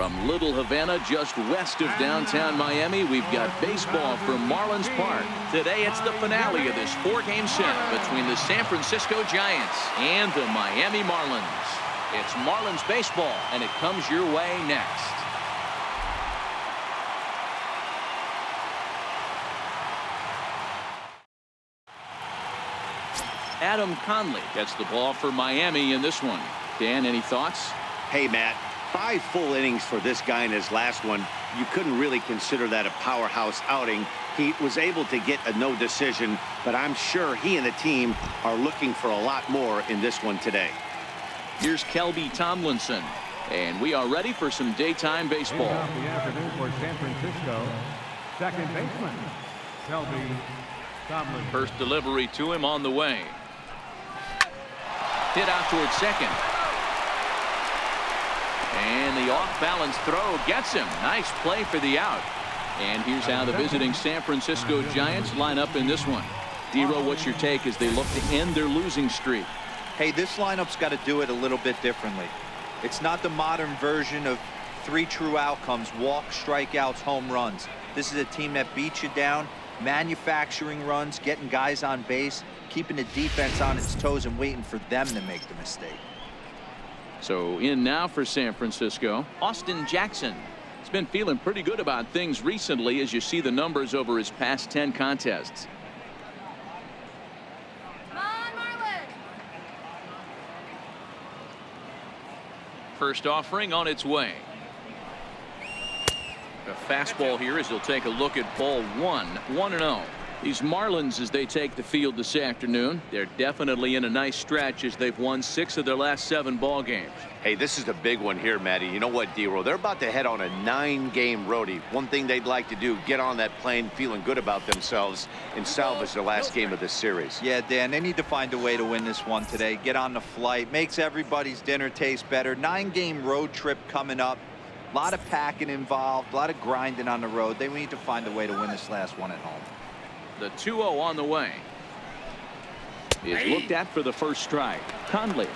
From Little Havana, just west of downtown Miami, we've got baseball from Marlins Park. Today, it's the finale of this four-game set between the San Francisco Giants and the Miami Marlins. It's Marlins baseball, and it comes your way next. Adam Conley gets the ball for Miami in this one. Dan, any thoughts? Hey, Matt, 5 full innings for this guy in his last one. You couldn't really consider that a powerhouse outing. He was able to get a no decision, but I'm sure he and the team are looking for a lot more in this one today. Here's Kelby Tomlinson, and we are ready for some daytime baseball. Off the afternoon for San Francisco, second baseman, Kelby Tomlinson. First delivery to him on the way. Hit out towards second. And the off-balance throw gets him. Nice play for the out. And here's how the visiting San Francisco Giants line up in this one. Dero, what's your take as they look to end their losing streak? Hey, this lineup's got to do it a little bit differently. It's not the modern version of 3 true outcomes: walk, strikeouts, home runs. This is a team that beats you down, manufacturing runs, getting guys on base, keeping the defense on its toes and waiting for them to make the mistake. So in now for San Francisco, Austin Jackson. He's been feeling pretty good about things recently as you see the numbers over his past 10 contests. Come on, Marlins. First offering on its way. A fastball here as he'll take a look at ball 1, 1-0. These Marlins, as they take the field this afternoon, they're definitely in a nice stretch as they've won 6 of their last 7 ball games. Hey, this is a big one here, Matty. You know what, Dero? They're about to head on a 9-game roadie. One thing they'd like to do, get on that plane feeling good about themselves and salvage the last game of this series. Yeah, Dan, they need to find a way to win this one today. Get on the flight, makes everybody's dinner taste better. 9-game road trip coming up. A lot of packing involved, a lot of grinding on the road. They need to find a way to win this last one at home. The 2-0 on the way. Is looked at for the first strike. Conley,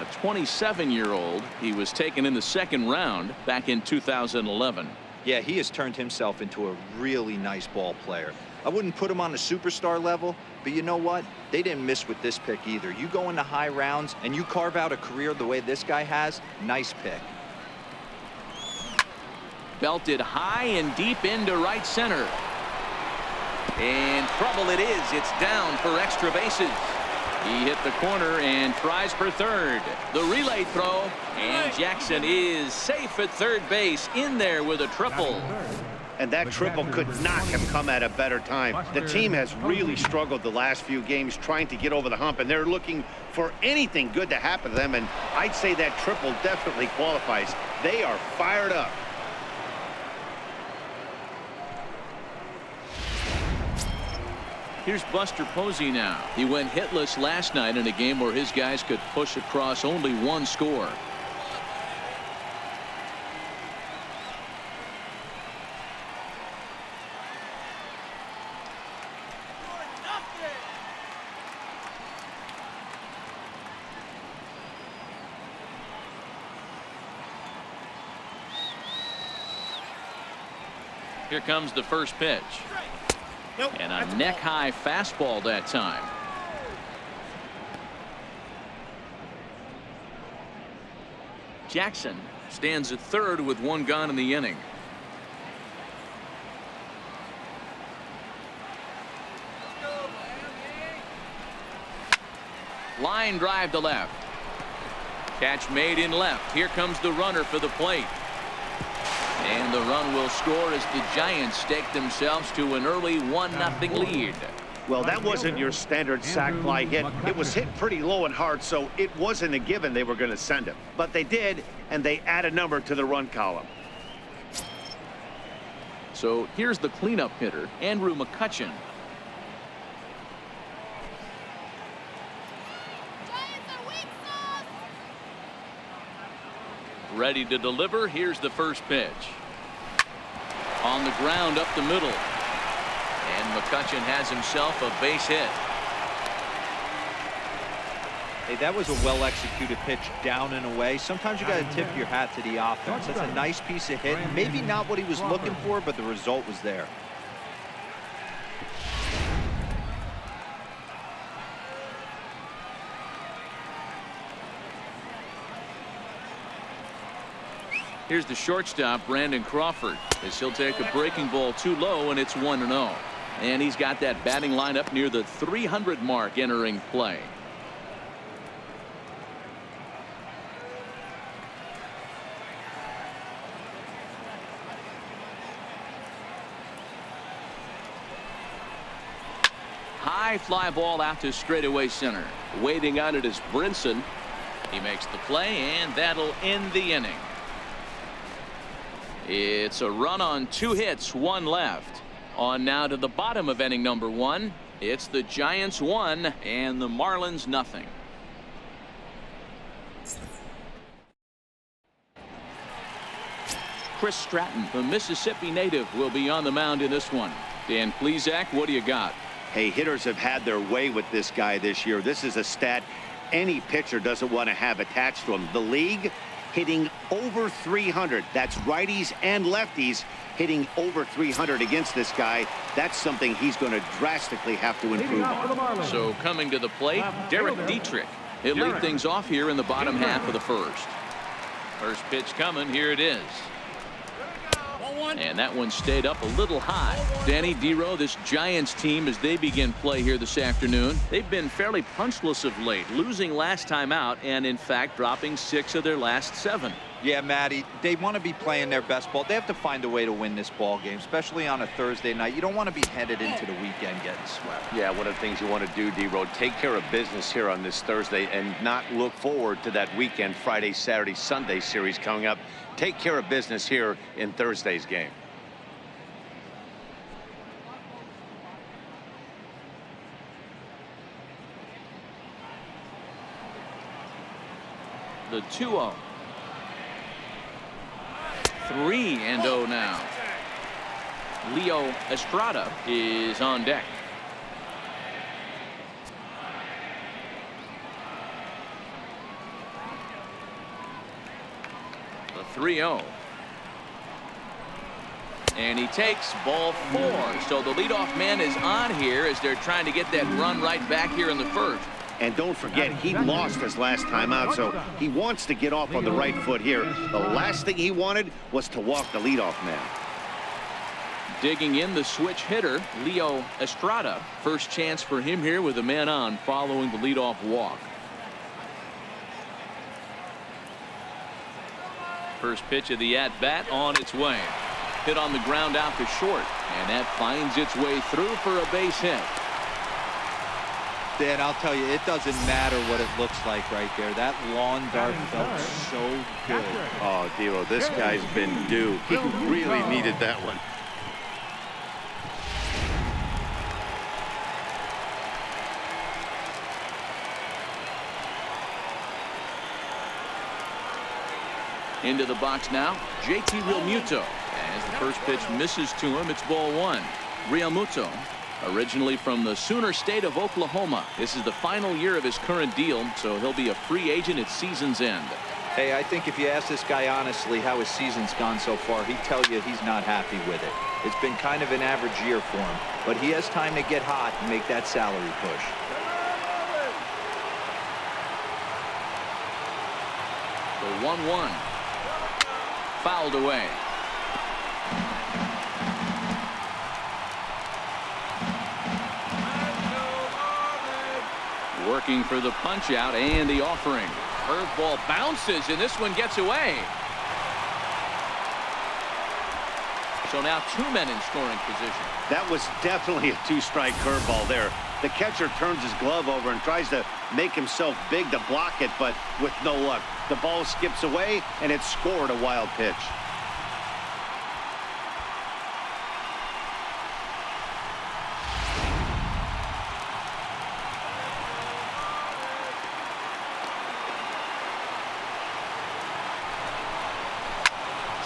a 27-year-old. He was taken in the 2nd round back in 2011. Yeah, he has turned himself into a really nice ball player. I wouldn't put him on the superstar level, but you know what? They didn't miss with this pick either. You go into high rounds and you carve out a career the way this guy has, nice pick. Belted high and deep into right center. And trouble it is. It's down for extra bases. He hit the corner and tries for third. The relay throw, and Jackson is safe at third base, in there with a triple. And that triple could not have come at a better time. The team has really struggled the last few games trying to get over the hump, and they're looking for anything good to happen to them, and I'd say that triple definitely qualifies. They are fired up. Here's Buster Posey now. He went hitless last night in a game where his guys could push across only 1 score. Here comes the first pitch. And a neck-high fastball that time. Jackson stands at third with 1 gone in the inning. Line drive to left. Catch made in left. Here comes the runner for the plate. And the run will score as the Giants stake themselves to an early 1-0 lead. Well, that wasn't your standard sac fly hit. It was hit pretty low and hard, so it wasn't a given they were going to send him. But they did, and they add a number to the run column. So here's the cleanup hitter, Andrew McCutchen. Ready to deliver. Here's the first pitch. On the ground up the middle. And McCutchen has himself a base hit. Hey, that was a well-executed pitch down and away. Sometimes you got to tip your hat to the offense. That's a nice piece of hit. Maybe not what he was looking for, but the result was there. Here's the shortstop, Brandon Crawford, as he'll take a breaking ball too low, and it's 1-0. And he's got that batting lineup near the 300 mark entering play. High fly ball out to straightaway center. Waiting on it is Brinson. He makes the play, and that'll end the inning. It's a run on 2 hits, 1 left. On now to the bottom of inning number 1. It's the Giants 1 and the Marlins nothing. Chris Stratton, the Mississippi native, will be on the mound in this one. Dan Plesac, what do you got? Hey, hitters have had their way with this guy this year. This is a stat any pitcher doesn't want to have attached to him. The league hitting over 300. That's righties and lefties hitting over 300 against this guy. That's something he's going to drastically have to improve on. So coming to the plate, Derek Dietrich. He'll lead things off here in the bottom half of the first. First pitch coming. Here it is. And that one stayed up a little high. Danny Dero, this Giants team, as they begin play here this afternoon, they've been fairly punchless of late, losing last time out and in fact dropping 6 of their last 7. Yeah, Matty, they want to be playing their best ball. They have to find a way to win this ball game, especially on a Thursday night. You don't want to be headed into the weekend getting swept. Yeah, one of the things you want to do, D-Road, take care of business here on this Thursday and not look forward to that weekend, Friday, Saturday, Sunday series coming up. Take care of business here in Thursday's game. The 2-0. 3-0 now. Leo Estrada is on deck. The 3-0. And he takes ball 4. So the leadoff man is on here as they're trying to get that run right back here in the first. And don't forget, he lost his last time out, so he wants to get off on the right foot here. The last thing he wanted was to walk the leadoff man. Digging in the switch hitter, Leo Estrada. First chance for him here with a man on following the leadoff walk. First pitch of the at-bat on its way. Hit on the ground out to short, and that finds its way through for a base hit. Dan, I'll tell you, it doesn't matter what it looks like right there. That lawn dart felt so good. Oh, Dero, this guy's been due. He really needed that one. Into the box now, JT Realmuto. As the first pitch misses to him, it's ball 1. Realmuto, originally from the Sooner State of Oklahoma. This is the final year of his current deal, so he'll be a free agent at season's end. Hey, I think if you ask this guy honestly how his season's gone so far, he'd tell you he's not happy with it. It's been kind of an average year for him, but he has time to get hot and make that salary push. The 1-1. Fouled away. Working for the punch out and the offering. Curveball bounces and this one gets away. So now 2 men in scoring position. That was definitely a 2-strike curveball there. The catcher turns his glove over and tries to make himself big to block it, but with no luck. The ball skips away and it scored a wild pitch.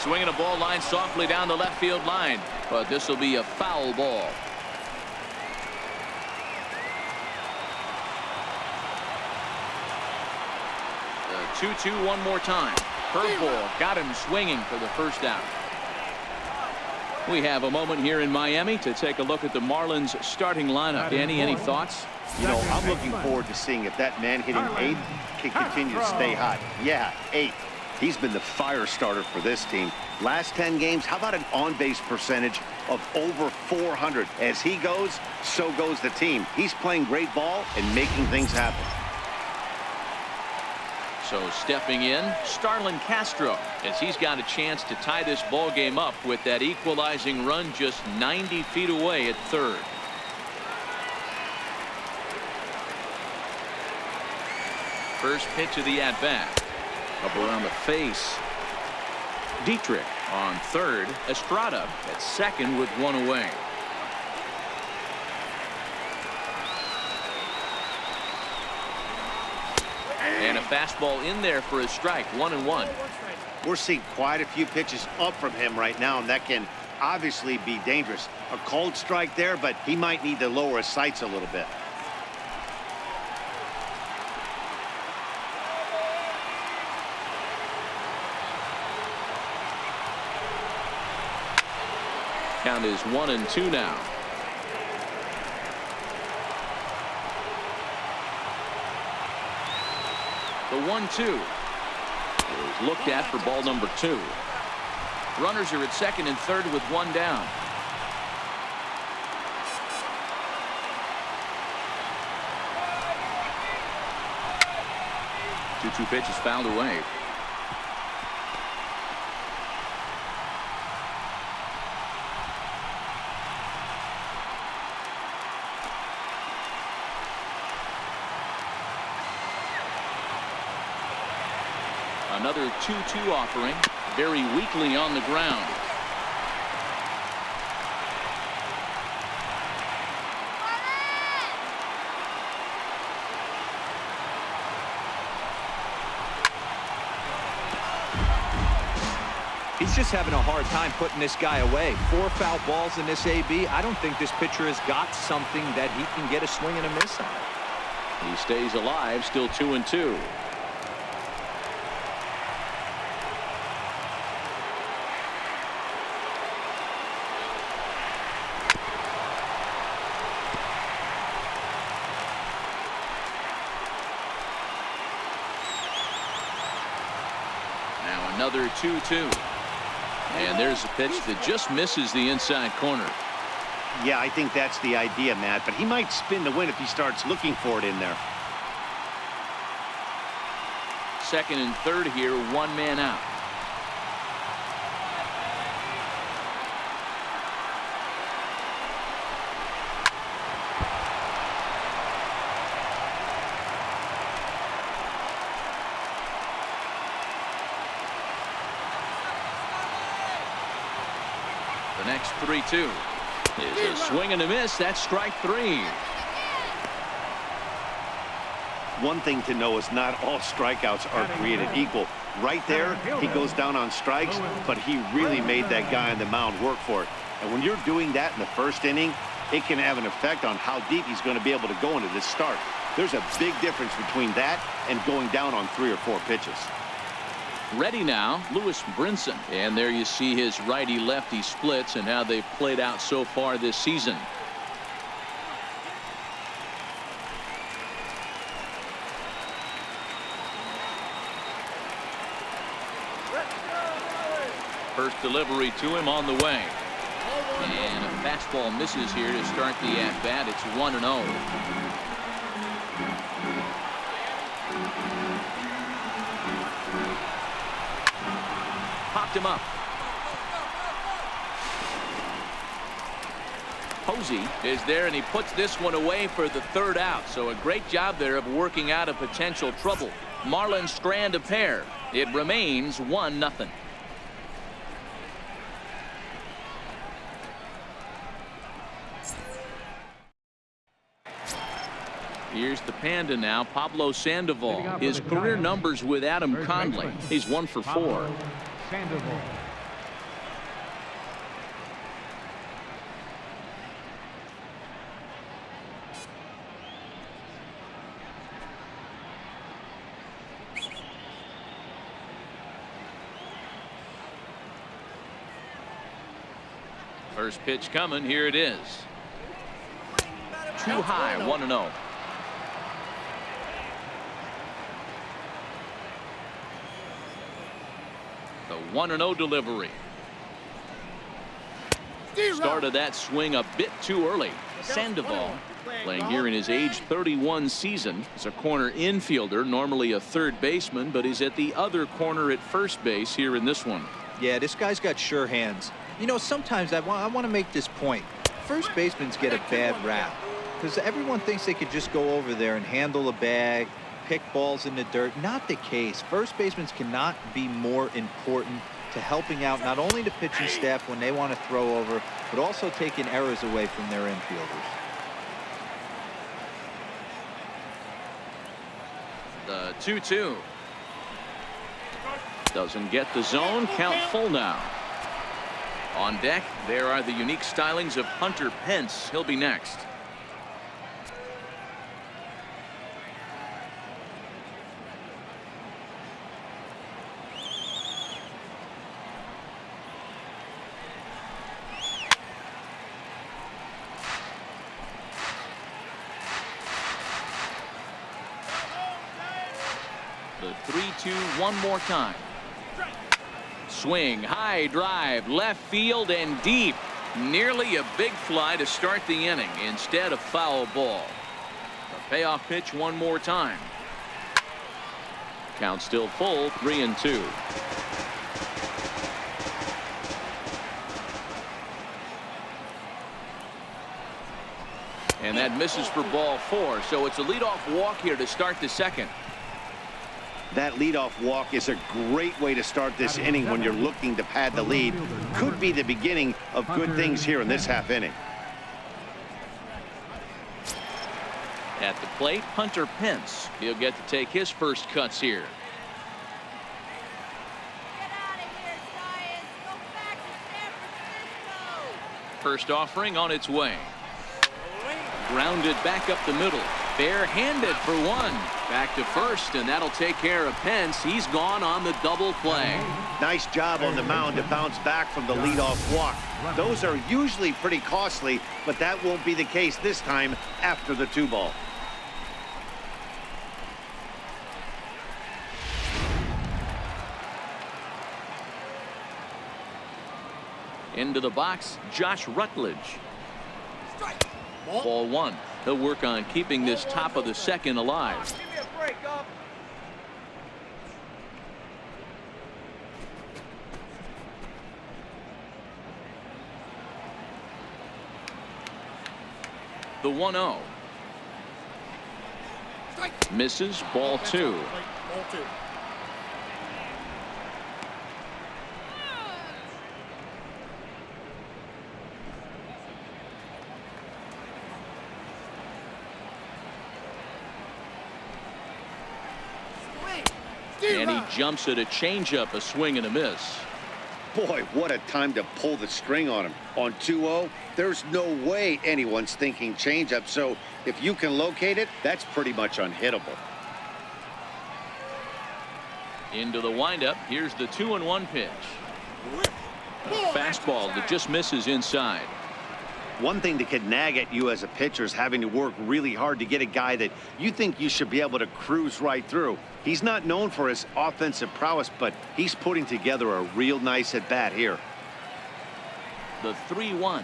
Swinging a ball line softly down the left field line, but this will be a foul ball. 2-2 one more time. Curveball got him swinging for the first out. We have a moment here in Miami to take a look at the Marlins starting lineup. Danny, any thoughts? You know, I'm looking forward to seeing if that man hitting 8th can continue to stay hot. Yeah, 8th. He's been the fire starter for this team. Last 10 games, how about an on-base percentage of over 400? As he goes, so goes the team. He's playing great ball and making things happen. So stepping in, Starlin Castro, as he's got a chance to tie this ball game up with that equalizing run just 90 feet away at third. First pitch of the at-bat. Up around the face. Dietrich on third. Estrada at second with one away. And a fastball in there for a strike. 1-1. We're seeing quite a few pitches up from him right now, and that can obviously be dangerous. A cold strike there, but he might need to lower his sights a little bit. Count is 1-2 now. The 1-2 is looked at for ball number 2. Runners are at second and third with one down. Two pitches fouled away. Another 2-2 offering, very weakly on the ground. He's just having a hard time putting this guy away. 4 foul balls in this AB. I don't think this pitcher has got something that he can get a swing and a miss on. He stays alive, still 2-2. Another 2-2. And there's a pitch that just misses the inside corner. Yeah, I think that's the idea, Matt, but he might spin the win if he starts looking for it in there. Second and third here, one man out. The next 3-2 is a swing and a miss. That's strike 3. One thing to know is not all strikeouts are created equal. Right there, he goes down on strikes, but he really made that guy on the mound work for it. And when you're doing that in the first inning, it can have an effect on how deep he's going to be able to go into this start. There's a big difference between that and going down on 3 or 4 pitches. Ready now, Lewis Brinson. And there you see his righty-lefty splits and how they've played out so far this season. First delivery to him on the way. And a fastball misses here to start the at-bat. It's 1-0. Popped him up. Posey is there, and he puts this one away for the third out. So a great job there of working out a potential trouble. Marlins strand a pair. It remains 1-0. Here's the Panda now, Pablo Sandoval. His career numbers with Adam Conley. He's 1 for 4. Sandoval. First pitch coming. Here it is. Too high. 1-0. The 1-0 delivery. Started that swing a bit too early. Sandoval, playing here in his age 31 season, is a corner infielder, normally a third baseman, but he's at the other corner at first base here in this one. Yeah, this guy's got sure hands. You know, sometimes I want to make this point. First basemen get a bad rap because everyone thinks they could just go over there and handle a bag, pick balls in the dirt. Not the case. First basemen cannot be more important to helping out not only the pitching staff when they want to throw over, but also taking errors away from their infielders. The 2-2. Doesn't get the zone. Count full now. On deck, there are the unique stylings of Hunter Pence. He'll be next. The 3-2 one more time. Swing, high drive, left field and deep. Nearly a big fly to start the inning instead of foul ball. The payoff pitch one more time. Count still full, 3-2. And that misses for ball 4, so it's a leadoff walk here to start the second. That leadoff walk is a great way to start this inning when you're looking to pad the lead. Could be the beginning of good things here in this half inning. At the plate, Hunter Pence. He'll get to take his first cuts here. Get out of here, Giants. Go back to San Francisco. First offering on its way. Grounded back up the middle. Bare-handed for one. Back to first, and that'll take care of Pence. He's gone on the double play. Nice job on the mound to bounce back from the leadoff walk. Those are usually pretty costly, but that won't be the case this time after the 2-ball. Into the box, Josh Rutledge. Ball 1. He'll work on keeping this top of the second alive. Give me a break, up. The 1-0. Misses, ball 2. Ball 2. And he jumps at a changeup, a swing and a miss. Boy, what a time to pull the string on him. On 2-0, there's no way anyone's thinking changeup, so if you can locate it, that's pretty much unhittable. Into the windup. Here's the 2-1 pitch. Fastball that just misses inside. One thing that could nag at you as a pitcher is having to work really hard to get a guy that you think you should be able to cruise right through. He's not known for his offensive prowess, but he's putting together a real nice at bat here. The 3-1.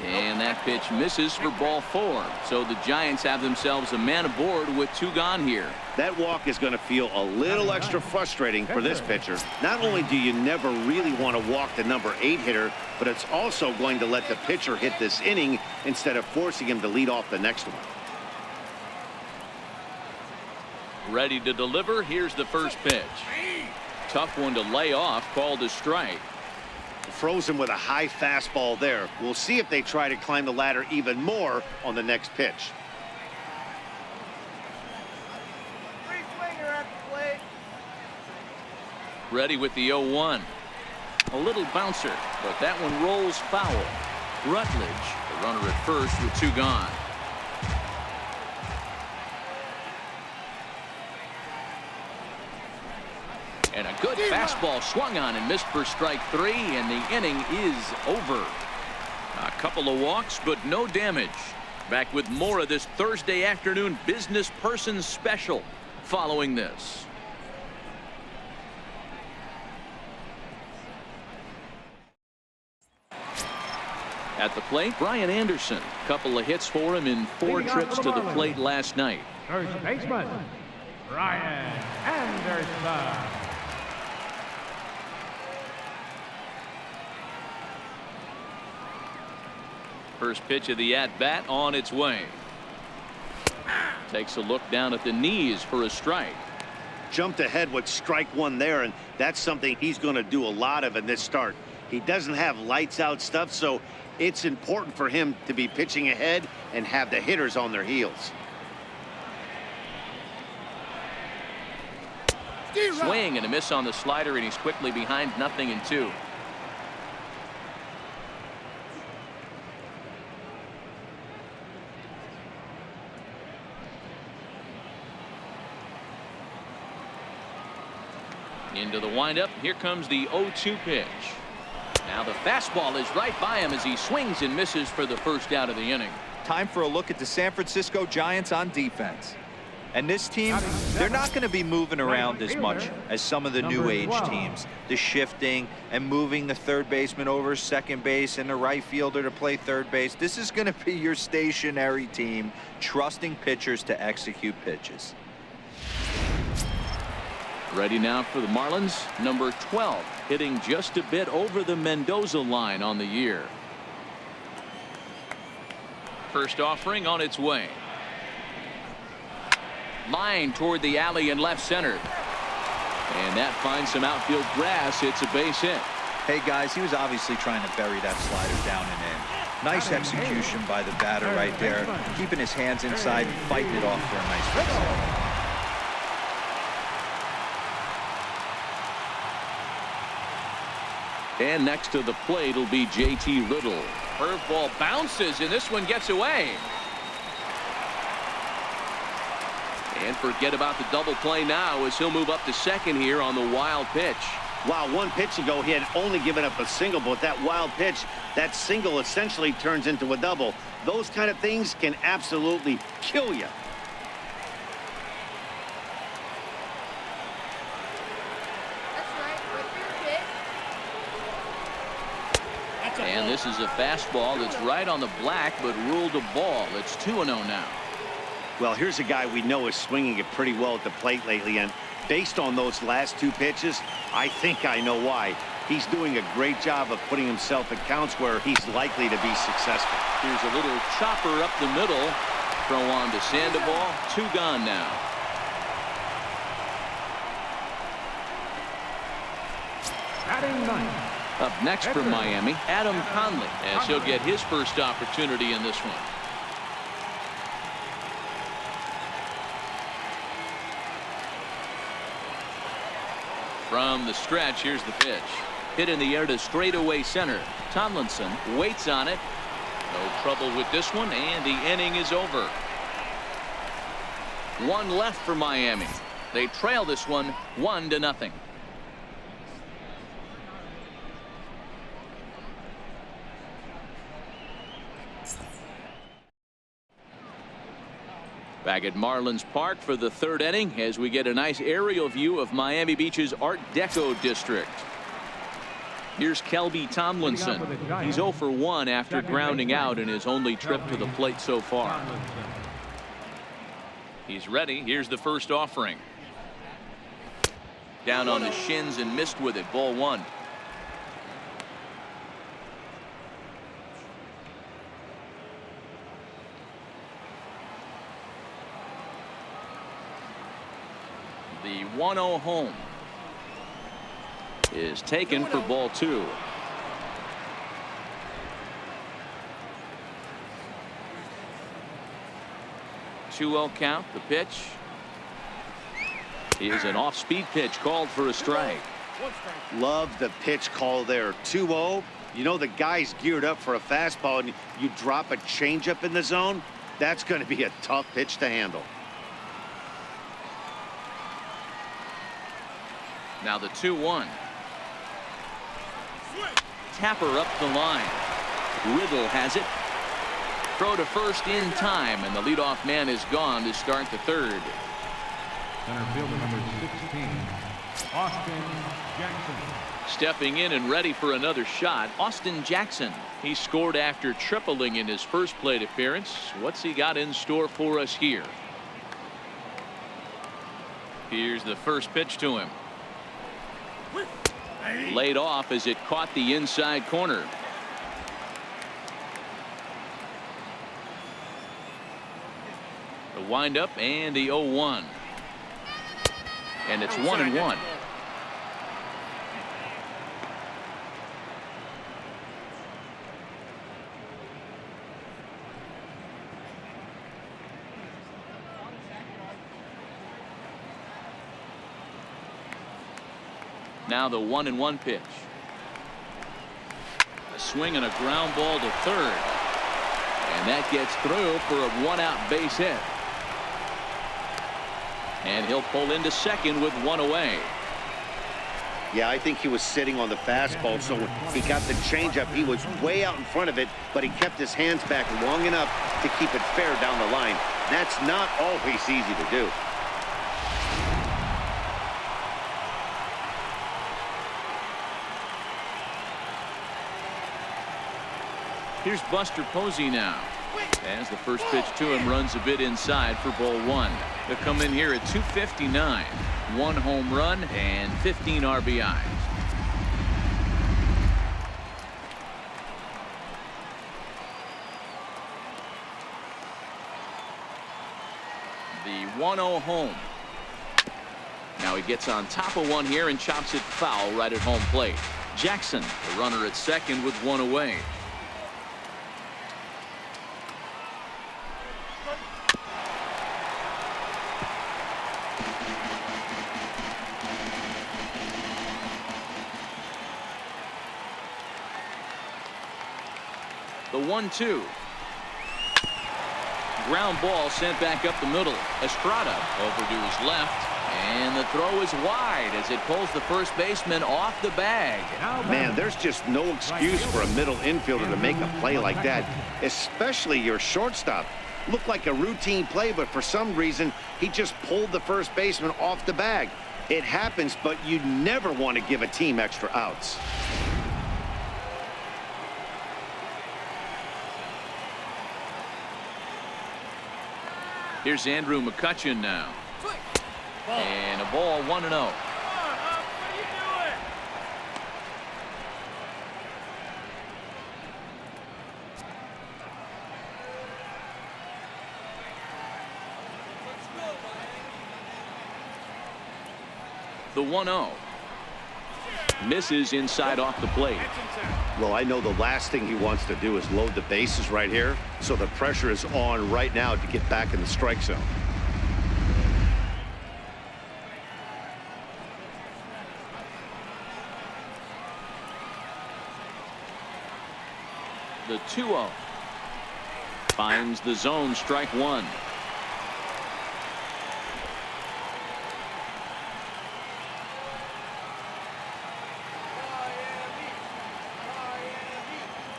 And that pitch misses for ball 4. So the Giants have themselves a man aboard with 2 gone here. That walk is going to feel a little extra frustrating for this pitcher. Not only do you never really want to walk the number 8 hitter, but it's also going to let the pitcher hit this inning instead of forcing him to lead off the next one. Ready to deliver. Here's the first pitch. Tough one to lay off, called a strike. Frozen with a high fastball there. We'll see if they try to climb the ladder even more on the next pitch. Three-swinger at the plate. Ready with the 0-1. A little bouncer, but that one rolls foul. Rutledge, the runner at first with 2 gone. And a good fastball swung on and missed for strike 3, and the inning is over. A couple of walks, but no damage. Back with more of this Thursday afternoon business person special following this. At the plate, Brian Anderson. Couple of hits for him in 4 trips to the plate last night. First baseman, Brian Anderson. First pitch of the at-bat on its way. Takes a look down at the knees for a strike. Jumped ahead with strike 1 there, and that's something he's going to do a lot of in this start. He doesn't have lights out stuff, so it's important for him to be pitching ahead and have the hitters on their heels. Swing and a miss on the slider, and he's quickly behind 0-2. Into the windup. Here comes the 0-2 pitch. Now the fastball is right by him as he swings and misses for the first out of the inning. Time for a look at the San Francisco Giants on defense. And this team, they're not going to be moving around as much as some of the new age teams. The shifting and moving the third baseman over second base and the right fielder to play third base. This is going to be your stationary team, trusting pitchers to execute pitches. Ready now for the Marlins. Number 12, hitting just a bit over the Mendoza line on the year. First offering on its way. Line toward the alley in left center. And that finds some outfield grass. It's a base hit. Hey guys, he was obviously trying to bury that slider down and in. Nice execution by the batter right there, keeping his hands inside and fighting it off for a nice base hit. And next to the plate will be JT Little. Curveball bounces, and this one gets away. And forget about the double play now as he'll move up to second here on the wild pitch. Wow, 1 pitch ago he had only given up a single, but that wild pitch, that single essentially turns into a double. Those kind of things can absolutely kill you. And this is a fastball that's right on the black, but ruled a ball. It's 2-0 now. Well, here's a guy we know is swinging it pretty well at the plate lately, and based on those last 2 pitches, I think I know why. He's doing a great job of putting himself at counts where he's likely to be successful. Here's a little chopper up the middle. Throw on to Sandoval. 2 gone now. Batting ninth. Up next for Miami, Adam Conley, as he'll get his first opportunity in this one. From the stretch, here's the pitch. Hit in the air to straightaway center. Tomlinson waits on it. No trouble with this one, and the inning is over. 1 left for Miami. They trail this one 1-0. Back at Marlins Park for the 3rd inning as we get a nice aerial view of Miami Beach's Art Deco district. Here's Kelby Tomlinson. He's 0 for 1 after grounding out in his only trip to the plate so far. He's ready. Here's the first offering. Down on the shins and missed with it. Ball 1. The 1-0 home is taken for ball 2. 2-0 count. The pitch is an off-speed pitch called for a strike. Love the pitch call there. 2-0. You know the guy's geared up for a fastball, and you drop a changeup in the zone. That's going to be a tough pitch to handle. Now the 2-1. Tapper up the line. Riddle has it. Throw to first in time, and the leadoff man is gone to start the third. Center fielder number 16, Austin Jackson. Stepping in and ready for another shot, Austin Jackson. He scored after tripling in his first plate appearance. What's he got in store for us here? Here's the first pitch to him. Laid off as it caught the inside corner. The windup and the 0-1. And it's 1-1. Now the 1-1 pitch. A swing and a ground ball to third. And that gets through for a 1-out base hit. And he'll pull into second with 1 away. Yeah, I think he was sitting on the fastball, so when he got the changeup, he was way out in front of it, but he kept his hands back long enough to keep it fair down the line. That's not always easy to do. Here's Buster Posey now. As the first pitch to him runs a bit inside for ball 1. They'll come in here at 259. 1 home run and 15 RBIs. The 1-0 home. Now he gets on top of one here and chops it foul right at home plate. Jackson, the runner at second with 1 away. The 1-2. Ground ball sent back up the middle. Estrada over to his left. And the throw is wide as it pulls the first baseman off the bag. Man, there's just no excuse for a middle infielder to make a play like that, especially your shortstop. Looked like a routine play, but for some reason, he just pulled the first baseman off the bag. It happens, but you never want to give a team extra outs. Here's Andrew McCutchen now. And a ball 1-0. The 1-0. Misses inside off the plate. Well, I know the last thing he wants to do is load the bases right here, so the pressure is on right now to get back in the strike zone. The 2-0. Finds the zone, strike 1.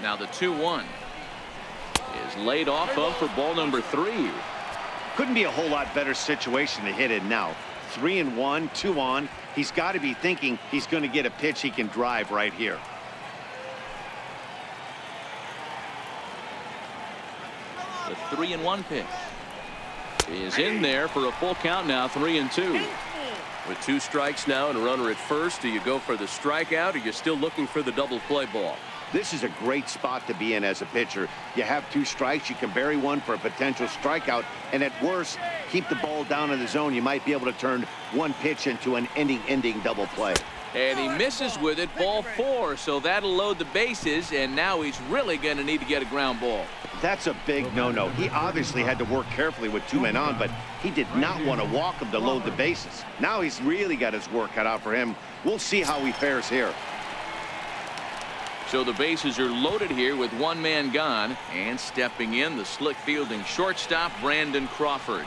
Now the 2-1 is laid off of for ball number 3. Couldn't be a whole lot better situation to hit it now. 3-1, 2 on. He's got to be thinking he's going to get a pitch he can drive right here. The 3-1 pitch is in there for a full count now. 3-2. With 2 strikes now and a runner at first, do you go for the strikeout or you're still looking for the double play ball? This is a great spot to be in as a pitcher. You have 2 strikes, you can bury one for a potential strikeout, and at worst, keep the ball down in the zone. You might be able to turn one pitch into an ending double play. And he misses with it, ball 4, so that'll load the bases, and now he's really going to need to get a ground ball. That's a big no-no. He obviously had to work carefully with 2 men on, but he did not want to walk him to load the bases. Now he's really got his work cut out for him. We'll see how he fares here. So the bases are loaded here with 1 man gone, and stepping in, the slick fielding shortstop, Brandon Crawford.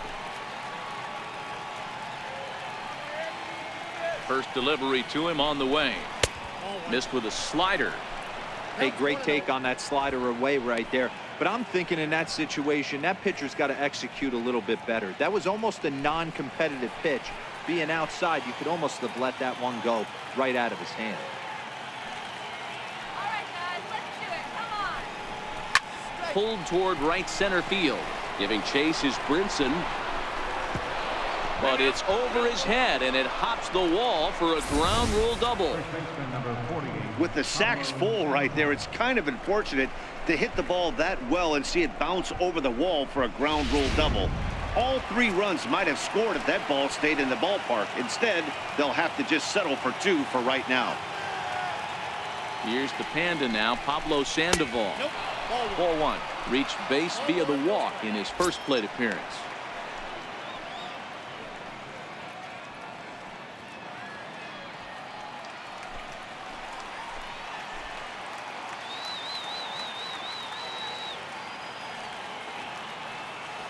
First delivery to him on the way. Missed with a slider. Hey, great take on that slider away right there. But I'm thinking in that situation, that pitcher's got to execute a little bit better. That was almost a non-competitive pitch. Being outside, you could almost have let that one go right out of his hand. All right, guys, let's do it. Come on. Pulled toward right center field. Giving chase is Brinson. But it's over his head, and it hops the wall for a ground rule double. First baseman number 48. With the sacks full right there, it's kind of unfortunate to hit the ball that well and see it bounce over the wall for a ground rule double. All 3 runs might have scored if that ball stayed in the ballpark. Instead, they'll have to just settle for 2 for right now. Here's the Panda now, Pablo Sandoval. Ball 1. Reached base via the walk in his first plate appearance.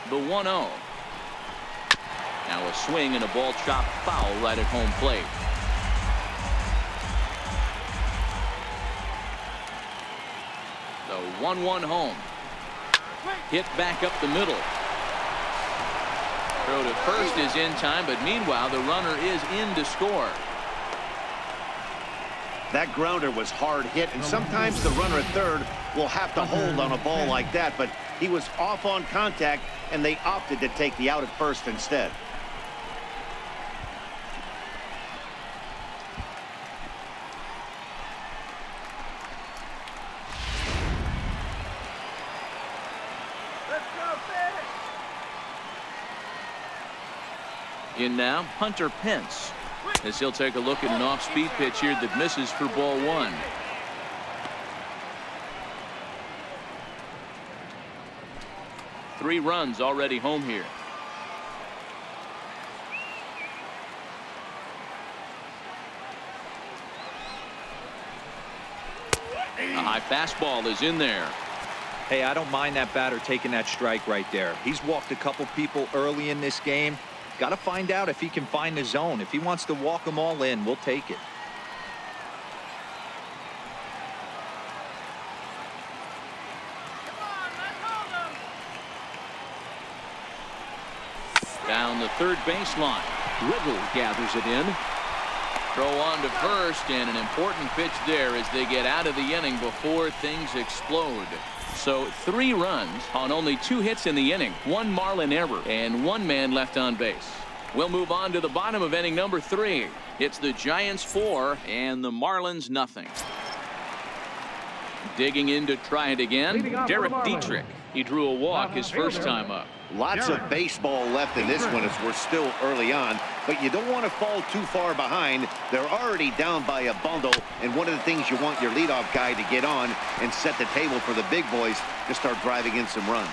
The 1-0. Now a swing and a ball chopped foul right at home plate. The 1-1 home. Hit back up the middle. Throw to first is in time, but meanwhile the runner is in to score. That grounder was hard hit, and sometimes the runner at third will have to hold on a ball like that, but he was off on contact, and they opted to take the out at first instead. In now, Hunter Pence, as he'll take a look at an off-speed pitch here that misses for ball 1. Three runs already home here. A high fastball is in there. Hey, I don't mind that batter taking that strike right there. He's walked a couple people early in this game. Got to find out if he can find the zone. If he wants to walk them all in, we'll take it. Down the third baseline. Little gathers it in. Throw on to first, and an important pitch there as they get out of the inning before things explode. So 3 runs on only 2 hits in the inning, 1 Marlin error, and 1 man left on base. We'll move on to the bottom of inning number 3. It's the Giants 4 and the Marlins nothing. Digging in to try it again, Derek Dietrich. He drew a walk his first time up. Lots of baseball left in this one as we're still early on, but you don't want to fall too far behind. They're already down by a bundle, and one of the things you want your leadoff guy to get on and set the table for the big boys to start driving in some runs.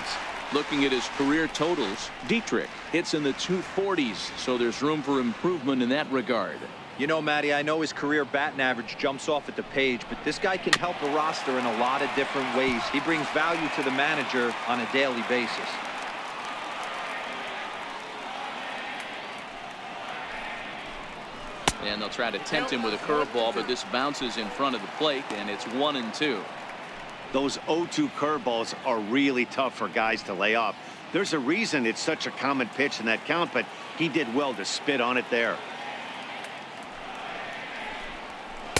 Looking at his career totals, Dietrich hits in the 240s, so there's room for improvement in that regard. You know, Matty, I know his career batting average jumps off at the page, but this guy can help a roster in a lot of different ways. He brings value to the manager on a daily basis. And they'll try to tempt him with a curveball, but this bounces in front of the plate, and it's 1-2. Those 0-2 curveballs are really tough for guys to lay off. There's a reason it's such a common pitch in that count, but he did well to spit on it there.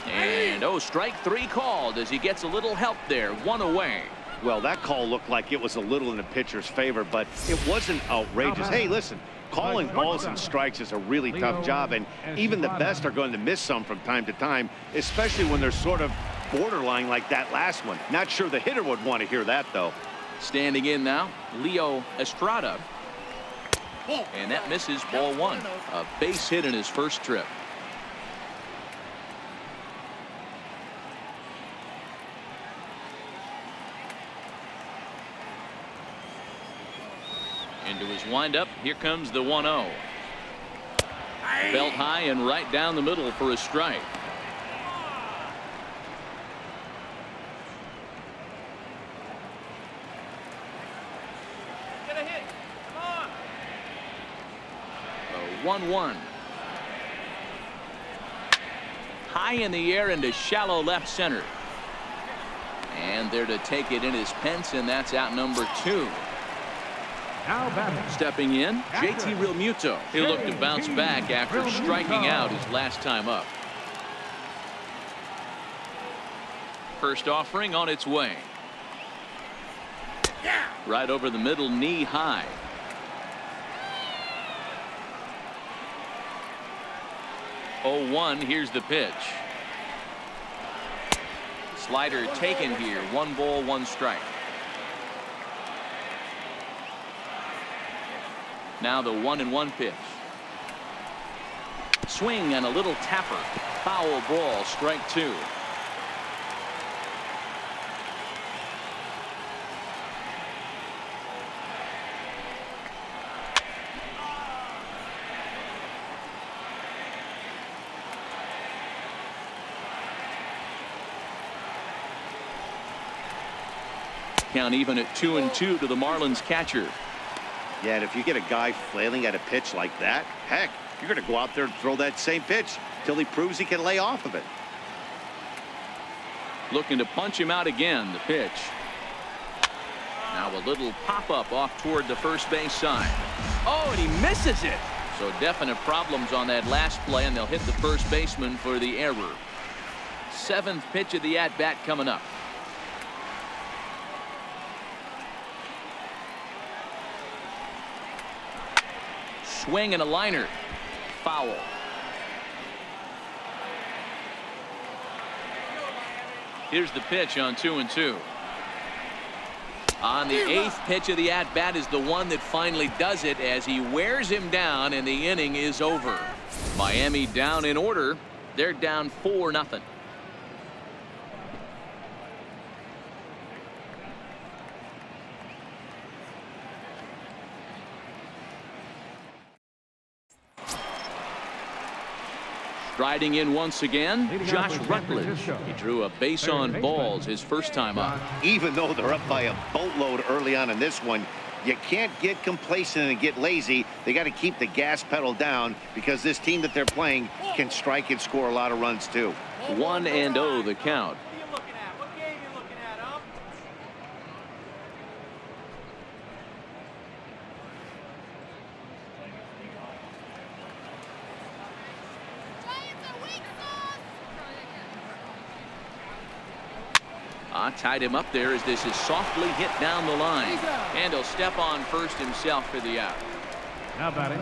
And strike 3 called as he gets a little help there, 1 away. Well, that call looked like it was a little in the pitcher's favor, but it wasn't outrageous. Hey, listen, calling balls and strikes is a really tough job, and even the best are going to miss some from time to time, especially when they're sort of borderline like that last one. Not sure the hitter would want to hear that, though. Standing in now, Leo Estrada. And that misses ball 1. A base hit in his first trip. Into his windup, here comes the 1-0. Belt high and right down the middle for a strike. Get a hit. Come on. A 1-1. high in the air into shallow left center. And there to take it in is Pence, and that's out number 2. Now batting. Stepping in, JT Realmuto. He'll look to bounce back after striking out his last time up. First offering on its way. Right over the middle, knee high. Oh, 1, here's the pitch. Slider taken here. 1 ball, 1 strike. Now the 1-1 pitch. Swing and a little tapper. Foul ball, strike 2. Count even at 2-2 to the Marlins catcher. Yeah, and if you get a guy flailing at a pitch like that, heck, you're going to go out there and throw that same pitch till he proves he can lay off of it. Looking to punch him out again. The pitch. Now a little pop-up off toward the first base side. Oh, and he misses it. So definite problems on that last play, and they'll hit the first baseman for the error. 7th pitch of the at-bat coming up. Swing and a liner. Foul. Here's the pitch on 2-2. On the 8th pitch of the at-bat is the one that finally does it as he wears him down, and the inning is over. Miami down in order. They're down 4-0. Striding in once again, Josh Rutledge. He drew a base on balls his first time up. Even though they're up by a boatload early on in this one, you can't get complacent and get lazy. They got to keep the gas pedal down because this team that they're playing can strike and score a lot of runs too. 1-0 the count. Tied him up there as this is softly hit down the line. And he'll step on first himself for the out. Now batting.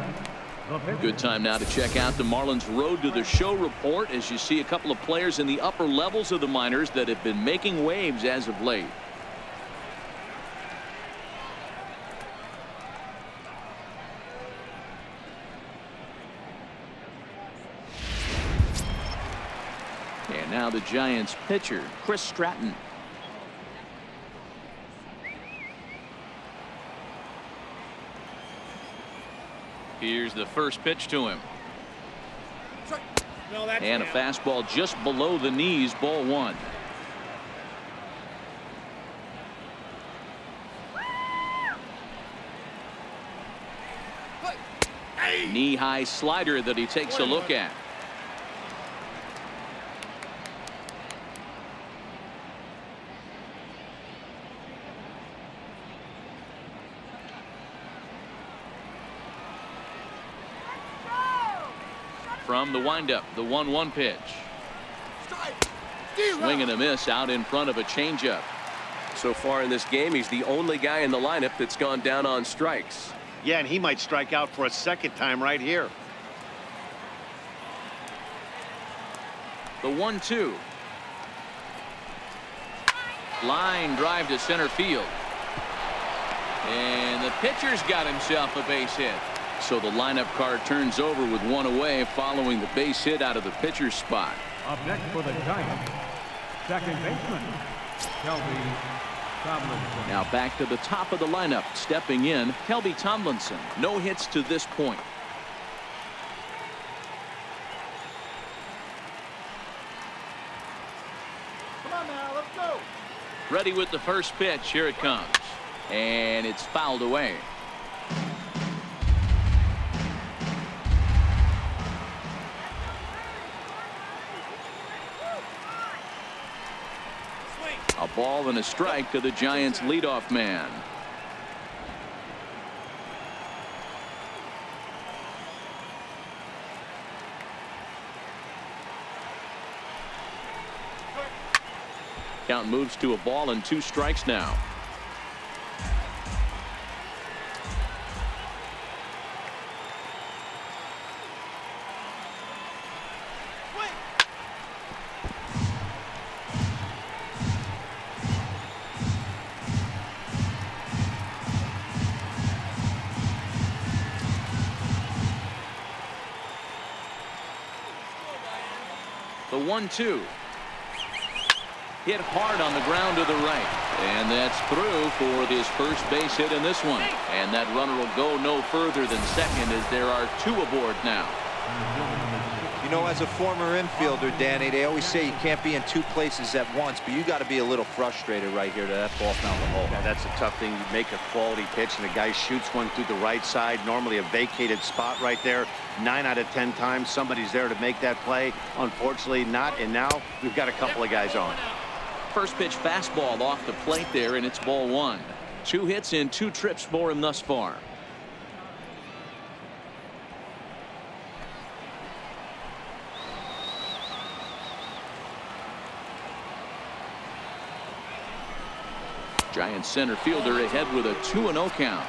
Good time now to check out the Marlins Road to the Show report as you see a couple of players in the upper levels of the minors that have been making waves as of late. And now the Giants pitcher, Chris Stratton. Here's the first pitch to him. And a fastball just below the knees, ball 1. Knee-high slider that he takes a look at. From the windup, the 1-1 pitch. Swing and a miss out in front of a changeup. So far in this game, he's the only guy in the lineup that's gone down on strikes. Yeah, and he might strike out for a second time right here. The 1-2. Line drive to center field. And the pitcher's got himself a base hit. So the lineup card turns over with 1 away following the base hit out of the pitcher's spot. Up next for the Giants, second baseman, Kelby Tomlinson. Now back to the top of the lineup. Stepping in, Kelby Tomlinson. No hits to this point. Come on now, let's go. Ready with the first pitch. Here it comes. And it's fouled away. A ball and a strike to the Giants leadoff man. Count moves to a ball and 2 strikes now. The 1-2. Hit hard on the ground to the right. And that's through for his first base hit in this one. And that runner will go no further than second as there are 2 aboard now. You know, as a former infielder, Danny, they always say you can't be in 2 places at once, but you got to be a little frustrated right here that ball found the hole. Yeah, that's a tough thing. You make a quality pitch and the guy shoots one through the right side, normally a vacated spot right there. 9 out of 10 times somebody's there to make that play. Unfortunately not, and now we've got a couple of guys on. First pitch fastball off the plate there, and it's ball 1. 2 hits in 2 trips for him thus far. Giants center fielder ahead with a 2-0 count.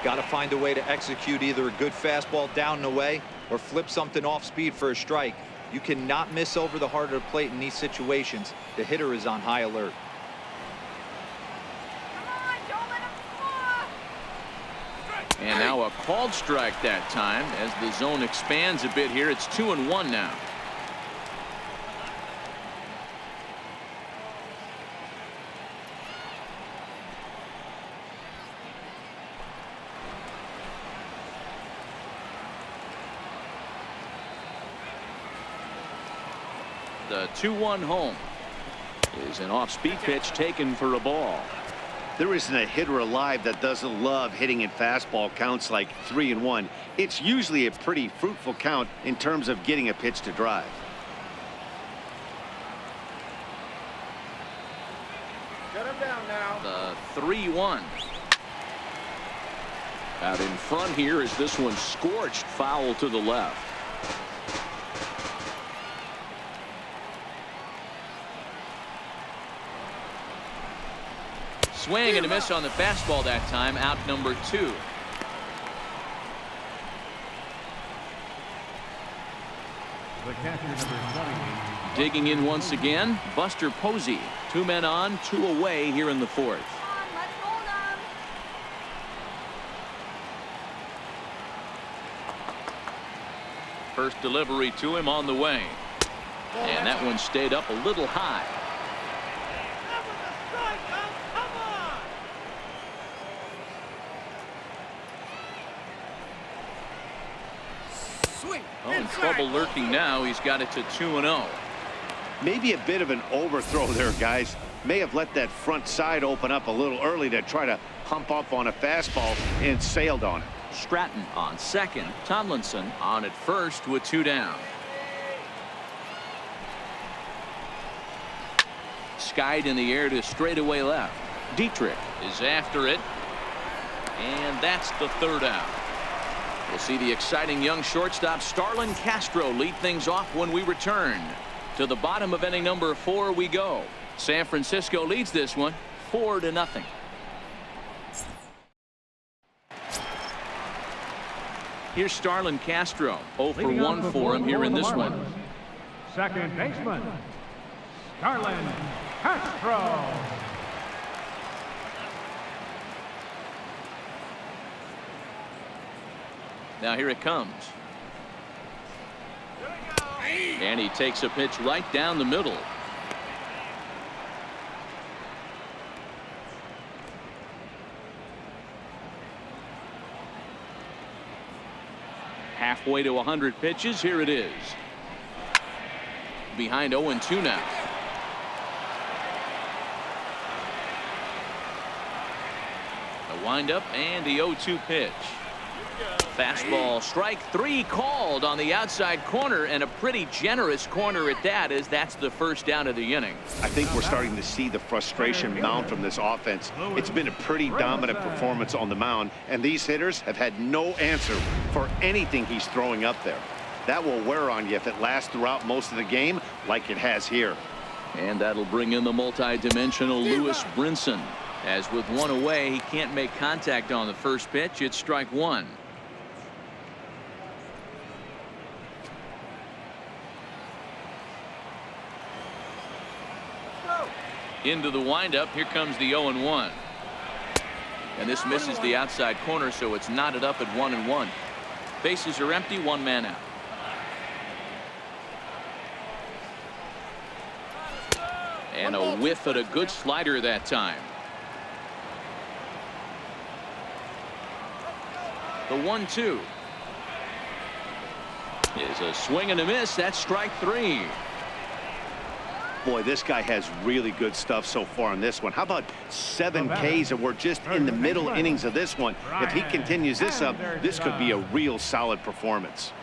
Got to find a way to execute either a good fastball down and away or flip something off speed for a strike. You cannot miss over the heart of the plate in these situations. The hitter is on high alert. Come on, don't let him score. And now a called strike that time as the zone expands a bit here. It's 2-1 now. The 2-1 home is an off-speed pitch taken for a ball. There isn't a hitter alive that doesn't love hitting in fastball counts like 3-1. It's usually a pretty fruitful count in terms of getting a pitch to drive. Shut him down now. The 3-1. Out in front here is this one scorched foul to the left. Swing and a miss on the fastball that time. Out number 2. The catcher, number 20. Digging in once again, Buster Posey. 2 men on, 2 away here in the 4th. Come on, let's hold him. First delivery to him on the way. And that one stayed up a little high. That was a strikeout. Come on. Swing. Oh, in trouble lurking now. He's got it to 2-0. Maybe a bit of an overthrow there, guys. May have let that front side open up a little early to try to hump up on a fastball and sailed on it. Stratton on second. Tomlinson on at first with 2 down. Skied in the air to straightaway left. Dietrich is after it. And that's the 3rd out. We'll see the exciting young shortstop Starlin Castro lead things off when we return. To the bottom of inning number 4 we go. San Francisco leads this one 4-0. Here's Starlin Castro. 0 for Leading 1 for him here in this one. Marlins, second baseman, Starlin Castro. Now here it comes. And he takes a pitch right down the middle. Halfway to 100 pitches. Here it is. Behind 0-2 now. The windup and the 0-2 pitch. Fastball strike 3 called on the outside corner, and a pretty generous corner at that, as that's the first down of the inning. I think we're starting to see the frustration mount from this offense. It's been a pretty dominant performance on the mound, and these hitters have had no answer for anything he's throwing up there. That will wear on you if it lasts throughout most of the game like it has here. And that'll bring in the multi-dimensional Lewis Brinson. As with one away, he can't make contact on the first pitch. It's strike 1. Into the windup. Here comes the 0-1. And this misses the outside corner, so it's knotted up at 1-1. Bases are empty, 1 man out. And a whiff at a good slider that time. The 1-2 is a swing and a miss. That's strike 3. Boy, this guy has really good stuff so far in this one. How about 7 Ks, and we're just in the middle innings of this one. If he continues this up, this could be a real solid performance.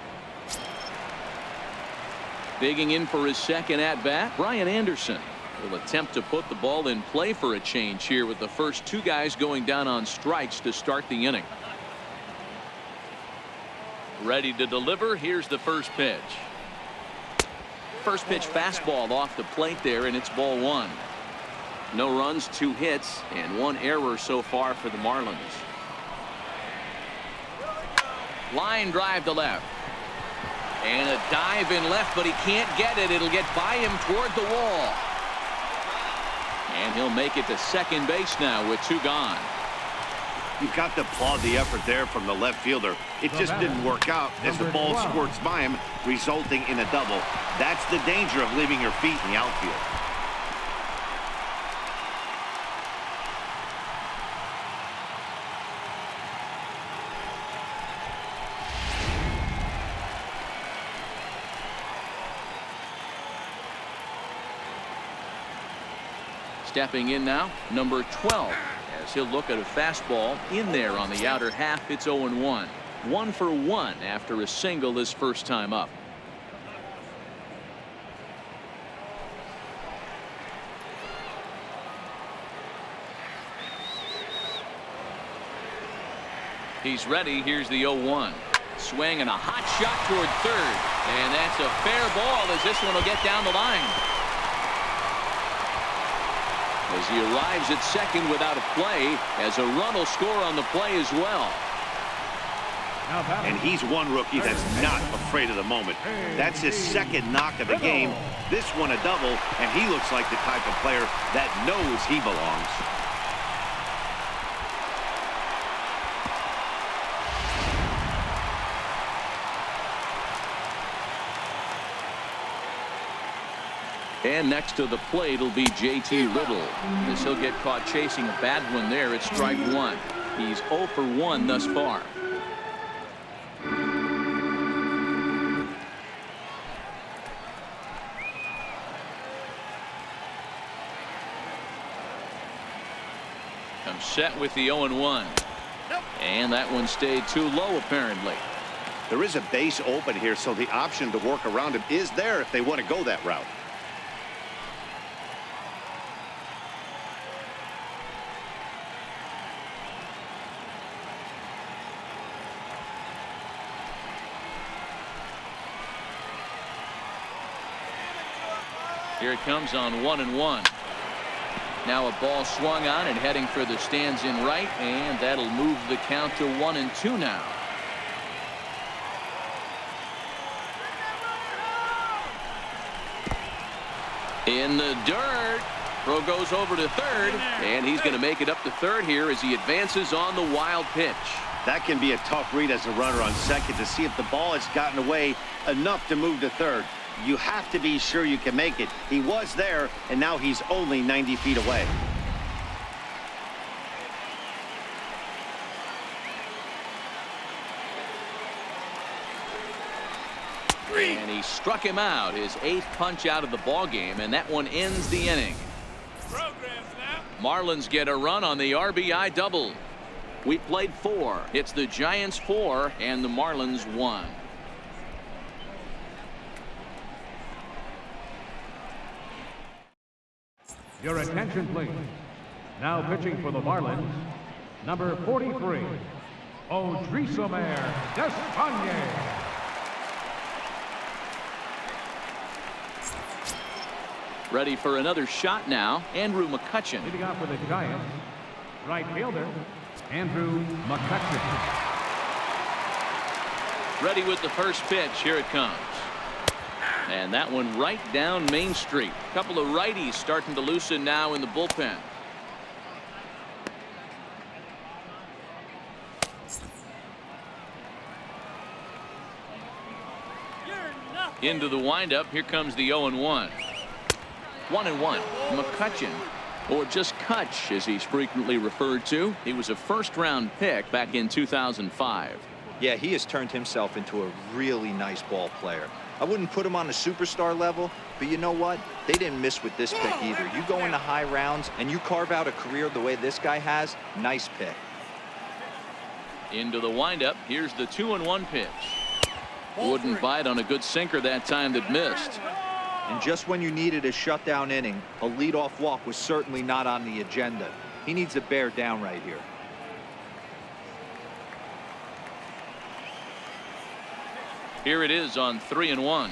Digging in for his second at-bat, Brian Anderson will attempt to put the ball in play for a change here, with the first 2 guys going down on strikes to start the inning. Ready to deliver. Here's the first pitch. First pitch fastball off the plate there, and it's ball 1. No runs, 2 hits, and 1 error so far for the Marlins. Line drive to left. And a dive in left, but he can't get it. It'll get by him toward the wall. And he'll make it to second base now with 2 gone. You've got to applaud the effort there from the left fielder. It just didn't work out as the ball squirts by him, resulting in a double. That's the danger of leaving your feet in the outfield. Stepping in now, number 12. As he'll look at a fastball in there on the outer half. It's 0-1. 1 for 1 after a single his first time up. He's ready. Here's the 0-1. Swing and a hot shot toward third. And that's a fair ball, as this one will get down the line. As he arrives at second without a play, as a run will score on the play as well. And he's one rookie that's not afraid of the moment. That's his second knock of the game. This one a double, and he looks like the type of player that knows he belongs. And next to the plate will be J.T. Little. As he'll get caught chasing a bad one there. It's strike 1. He's 0 for 1 thus far. Comes set with the 0-1. And that one stayed too low, apparently. There is a base open here, so the option to work around him is there if they want to go that route. Here it comes on 1-1. Now a ball swung on and heading for the stands in right, and that'll move the count to 1-2 now. In the dirt. Throw goes over to third, and he's going to make it up to third here as he advances on the wild pitch. That can be a tough read as a runner on second to see if the ball has gotten away enough to move to third. You have to be sure you can make it. He was there, and now he's only 90 feet away. And he struck him out, his 8th punch out of the ball game, and that one ends the inning. Marlins get a run on the RBI double. We played 4. It's the Giants 4 and the Marlins 1. Your attention, please. Now pitching for the Marlins, number 43, Odrisamer Despaigne. Ready for another shot now, Andrew McCutchen. Leading off for the Giants, right fielder, Andrew McCutchen. Ready with the first pitch. Here it comes. And that one right down Main Street. A couple of righties starting to loosen now in the bullpen. Into the windup. Here comes the 0-1. 1-1. McCutchen, or just Kutch as he's frequently referred to. He was a first-round pick back in 2005. Yeah, he has turned himself into a really nice ball player. I wouldn't put him on a superstar level, but you know what? They didn't miss with this pick either. You go into high rounds and you carve out a career the way this guy has. Nice pick. Into the windup. Here's the 2-1 pitch. Wouldn't bite on a good sinker that time that missed. And just when you needed a shutdown inning, a leadoff walk was certainly not on the agenda. He needs to bear down right here. Here it is on 3-1.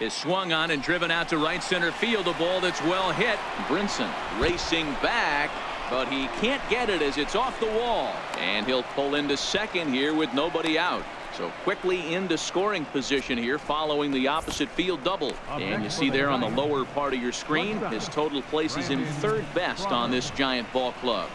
Is swung on and driven out to right center field. A ball that's well hit. Brinson racing back, but he can't get it as it's off the wall. And he'll pull into second here with nobody out. So quickly into scoring position here following the opposite field double. And you see there on the lower part of your screen, his total places him third best on this Giant ball club.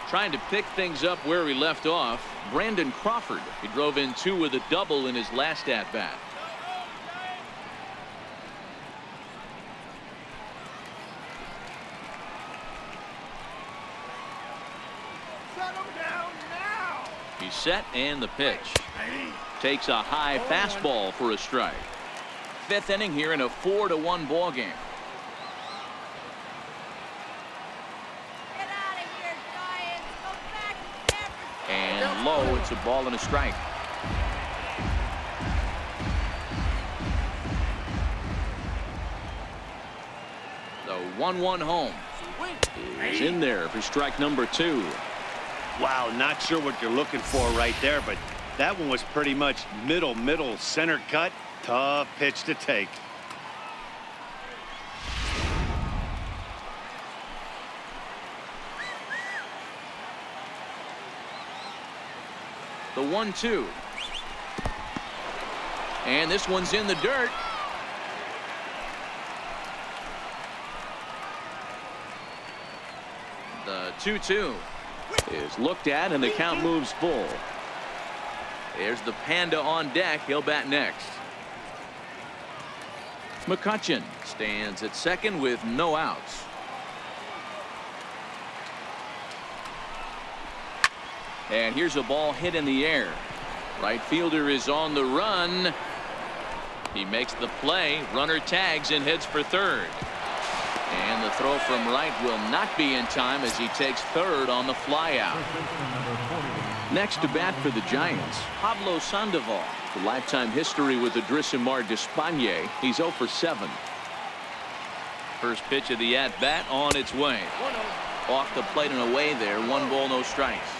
Trying to pick things up where we left off, Brandon Crawford. He drove in 2 with a double in his last at-bat. He's set, and the pitch. Takes a high fastball for a strike. 5th inning here in a 4-1 ball game. Get out of here, Giants. Go back to San Francisco. And low, it's a ball and a strike. The 1-1 home is in there for strike number 2. Wow, not sure what you're looking for right there, but that one was pretty much middle center cut. Tough pitch to take. The 1-2. And this one's in the dirt. The 2-2 is looked at, and the count moves full. There's the Panda on deck. He'll bat next. McCutchen stands at second with no outs. And here's a ball hit in the air. Right fielder is on the run. He makes the play. Runner tags and heads for third. And the throw from right will not be in time as he takes third on the flyout. Next to bat for the Giants, Pablo Sandoval. The lifetime history with Odrisamer Despaigne. He's 0 for 7. First pitch of the at-bat on its way. Off the plate and away there. 1 ball, no strikes.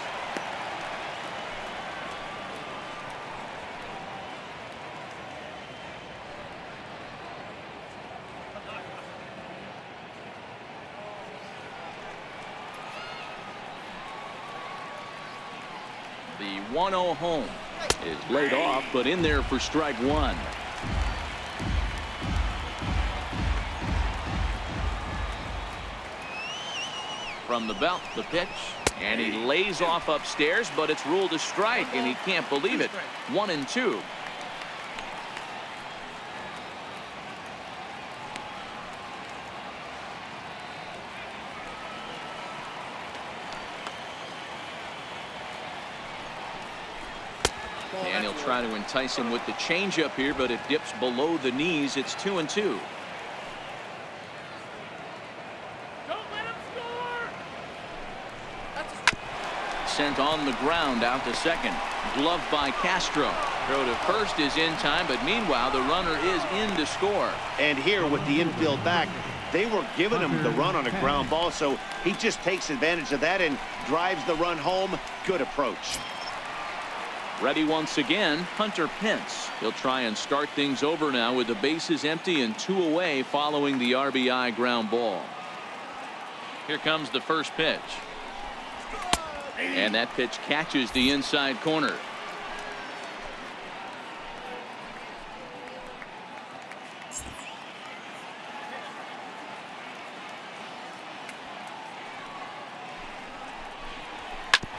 The 1-0 home is laid off, but in there for strike 1. From the belt, the pitch, and he lays off upstairs, but it's ruled a strike, and he can't believe it. 1-2. And he'll try to entice him with the changeup here, but it dips below the knees. It's 2-2. Don't let him score. Sent on the ground out to second. Gloved by Castro. Throw to first is in time, but meanwhile the runner is in to score. And here with the infield back, they were giving him the run on a ground ball, so he just takes advantage of that and drives the run home. Good approach. Ready once again, Hunter Pence. He'll try and start things over now with the bases empty and 2 away following the RBI ground ball. Here comes the first pitch. And that pitch catches the inside corner.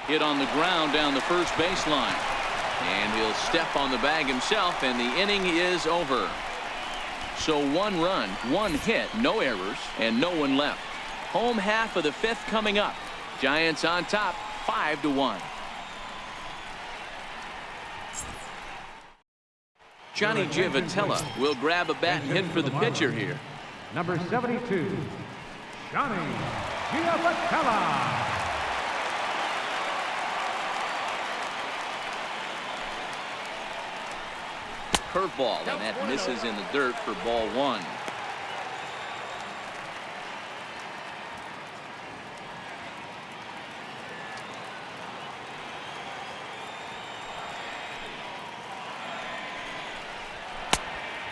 Hit on the ground down the first baseline. And he'll step on the bag himself, and the inning is over. So 1 run, 1 hit, no errors, and no one left. Home half of the 5th coming up. Giants on top, 5-1. Johnny Giavotella will grab a bat and hit for the pitcher here. Number 72, Johnny Giavotella. Curveball, and that misses in the dirt for ball 1.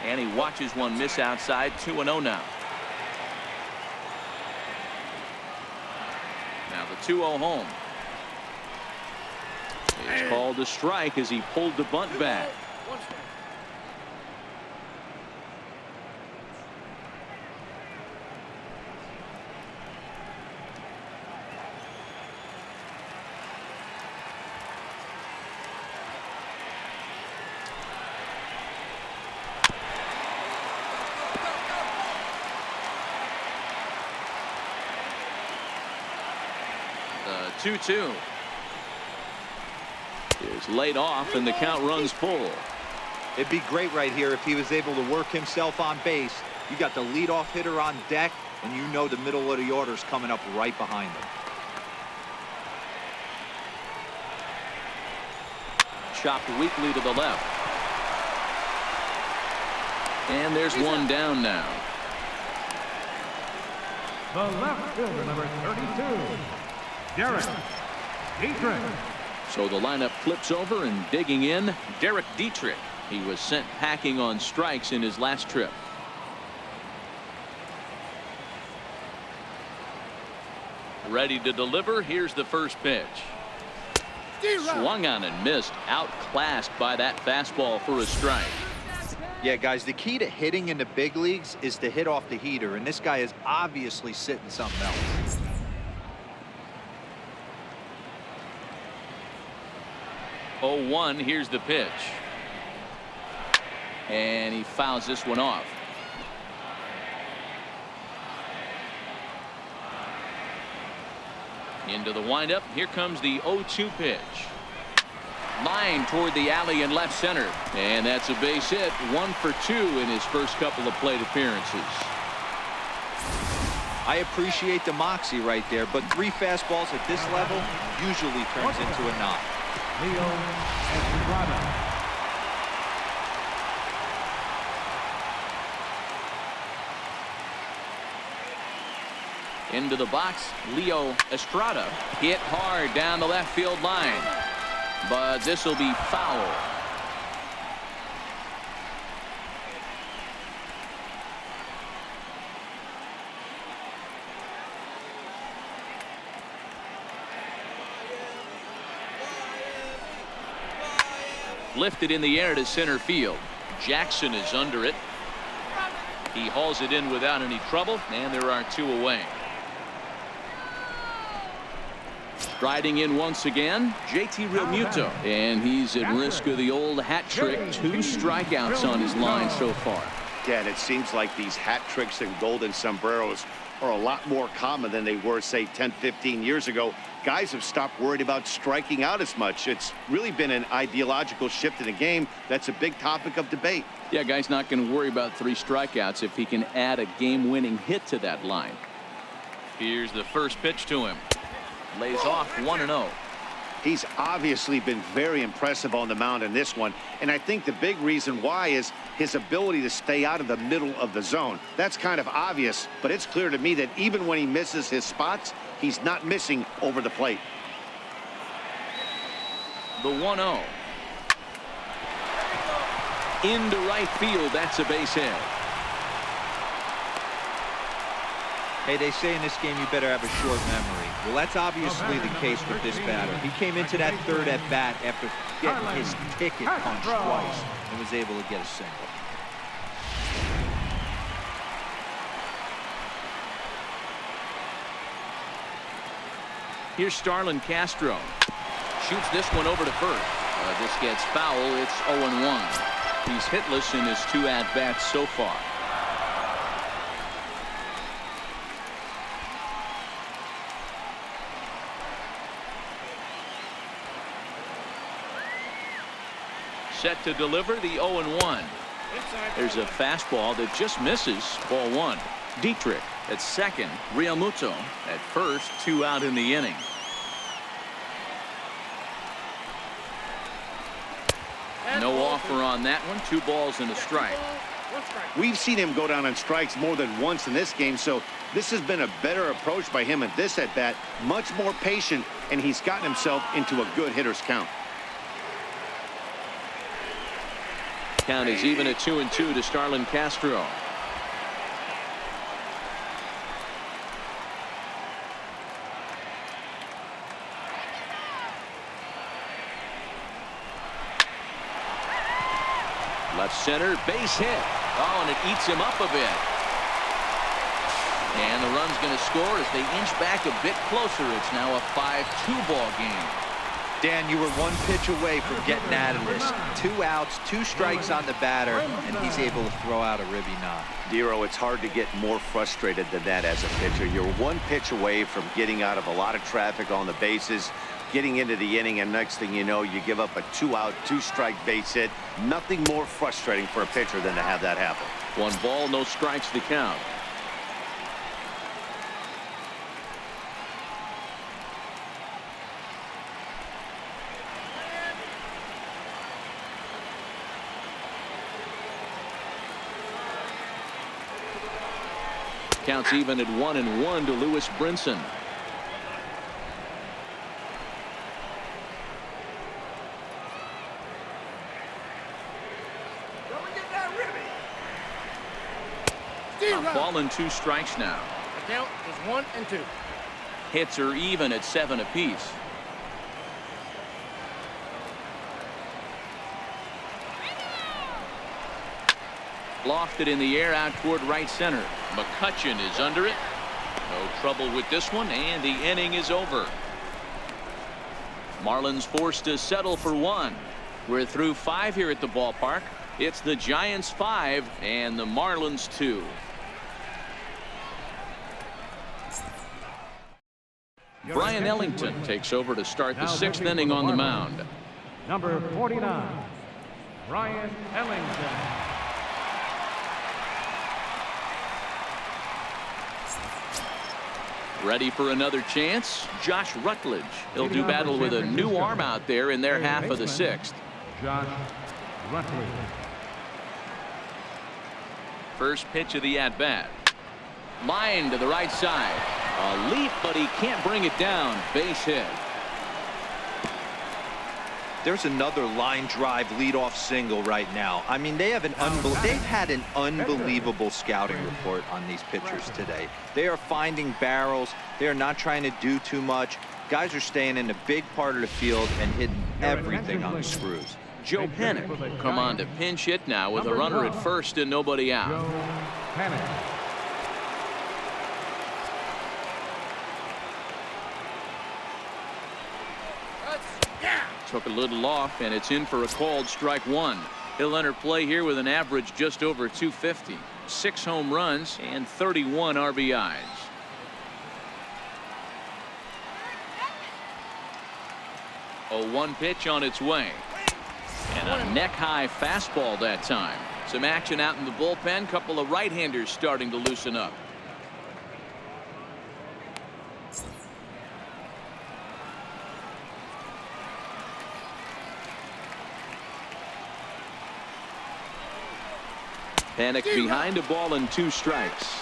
And he watches one miss outside. 2-0 now. Now the 2-0 home. It's called a strike as he pulled the bunt back. The 2-2 is laid off, and the count runs full. It'd be great right here if he was able to work himself on base. You got the leadoff hitter on deck, and you know the middle of the order's coming up right behind him. Chopped weakly to the left. And there's one down now. The left fielder, number 32, Derek Dietrich. So the lineup flips over, and digging in, Derek Dietrich. He was sent packing on strikes in his last trip. Ready to deliver. Here's the first pitch. Swung on and missed. Outclassed by that fastball for a strike. Yeah, guys, the key to hitting in the big leagues is to hit off the heater, and this guy is obviously sitting something else. Oh, 1. Here's the pitch. And he fouls this one off. Into the windup. Here comes the 0-2 pitch. Line toward the alley in left center. And that's a base hit. 1 for 2 in his first couple of plate appearances. I appreciate the moxie right there, but 3 fastballs at this level usually turns into a knock. Leo Estrada. Into the box, Leo Estrada. Hit hard down the left field line. But this will be foul. Lifted in the air to center field. Jackson is under it. He hauls it in without any trouble, and there are 2 away. Striding in once again, JT Realmuto, and he's at risk of the old hat trick. 2 strikeouts on his line so far. Yeah, and it seems like these hat tricks and golden sombreros are a lot more common than they were, say, 10, 15 years ago. Guys have stopped worried about striking out as much. It's really been an ideological shift in the game. That's a big topic of debate. Yeah, guy's not going to worry about 3 strikeouts if he can add a game-winning hit to that line. Here's the first pitch to him. Lays off 1-0. He's obviously been very impressive on the mound in this one, and I think the big reason why is his ability to stay out of the middle of the zone. That's kind of obvious, but it's clear to me that even when he misses his spots, he's not missing over the plate. The 1-0. Into right field. That's a base hit. Hey, they say in this game you better have a short memory. Well, that's obviously the case with this batter. He came into that third at bat after getting his ticket punched twice and was able to get a single. Here's Starlin Castro. Shoots this one over to first. This gets foul. It's 0-1. He's hitless in his 2 at-bats so far. Set to deliver the 0-1. There's a fastball that just misses. Ball 1. Dietrich at second. Realmuto at first. 2 out in the inning. No offer on that one. 2 balls and a strike. We've seen him go down on strikes more than once in this game, so this has been a better approach by him at this at-bat. Much more patient, and he's gotten himself into a good hitter's count. Count is even at 2-2 to Starlin Castro. Left center, base hit. Oh, and it eats him up a bit. And the run's going to score as they inch back a bit closer. It's now a 5-2 ball game. Dan, you were 1 pitch away from getting out of this. 2 outs, 2 strikes on the batter, and he's able to throw out a ribby knock. Dero, it's hard to get more frustrated than that as a pitcher. You're 1 pitch away from getting out of a lot of traffic on the bases, getting into the inning, and next thing you know, you give up a 2-out, 2-strike base hit. Nothing more frustrating for a pitcher than to have that happen. 1 ball, no strikes to count. Counts even at 1-1 to Lewis Brinson. A ball and 2 strikes now. The count is 1 and 2. Hits are even at 7 apiece. Lofted in the air out toward right center. McCutchen is under it. No trouble with this one, and the inning is over. Marlins forced to settle for 1. We're through 5 here at the ballpark. It's the Giants 5 and the Marlins 2. Brian Ellington takes over to start the 6th inning on the mound. Number 49, Brian Ellington. Ready for another chance? Josh Rutledge. He'll do battle with a new arm out there in their half of the 6th. Josh Rutledge. First pitch of the at-bat. Line to the right side. A leap, but he can't bring it down. Base hit. There's another line drive leadoff single right now. I mean, they've had an unbelievable scouting report on these pitchers today. They are finding barrels. They are not trying to do too much. Guys are staying in a big part of the field and hitting everything on the screws. Joe Panic will come on to pinch hit now with a runner at first and nobody out. Joe Panic. Took a little off, and it's in for a called strike 1. He'll enter play here with an average just over 250. 6 home runs and 31 RBIs. 0-1 pitch on its way. And a neck-high fastball that time. Some action out in the bullpen. Couple of right-handers starting to loosen up. Panics behind a ball and 2 strikes.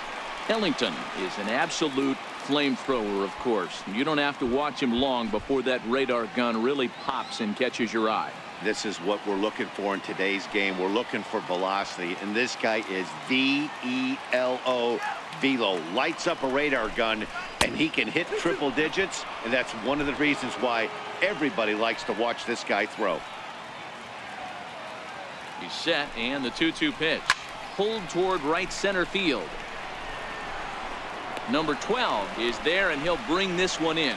Ellington is an absolute flamethrower, of course. You don't have to watch him long before that radar gun really pops and catches your eye. This is what we're looking for in today's game. We're looking for velocity, and this guy is V-E-L-O, velo. Lights up a radar gun, and he can hit triple digits, and that's one of the reasons why everybody likes to watch this guy throw. He's set, and the 2-2 pitch. Pulled toward right center field. Number 12 is there, and he'll bring this one in.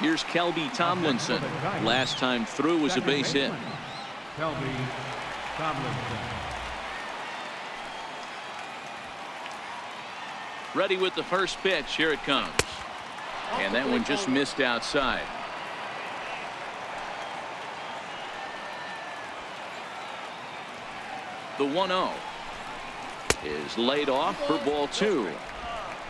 Here's Kelby Tomlinson. Last time through was a base hit. Kelby Tomlinson. Ready with the first pitch. Here it comes. And that one just missed outside. The 1-0 is laid off for ball 2.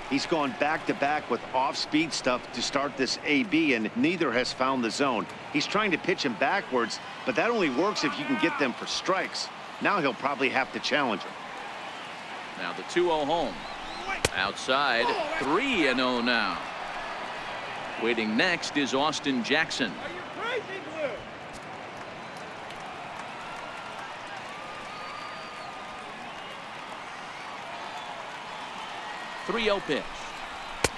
He's gone back-to-back with off-speed stuff to start this AB, and neither has found the zone. He's trying to pitch him backwards, but that only works if you can get them for strikes. Now he'll probably have to challenge him. Now the 2-0 home. Outside, 3-0 now. Waiting next is Austin Jackson. Are you crazy, Blue? 3-0 pitch.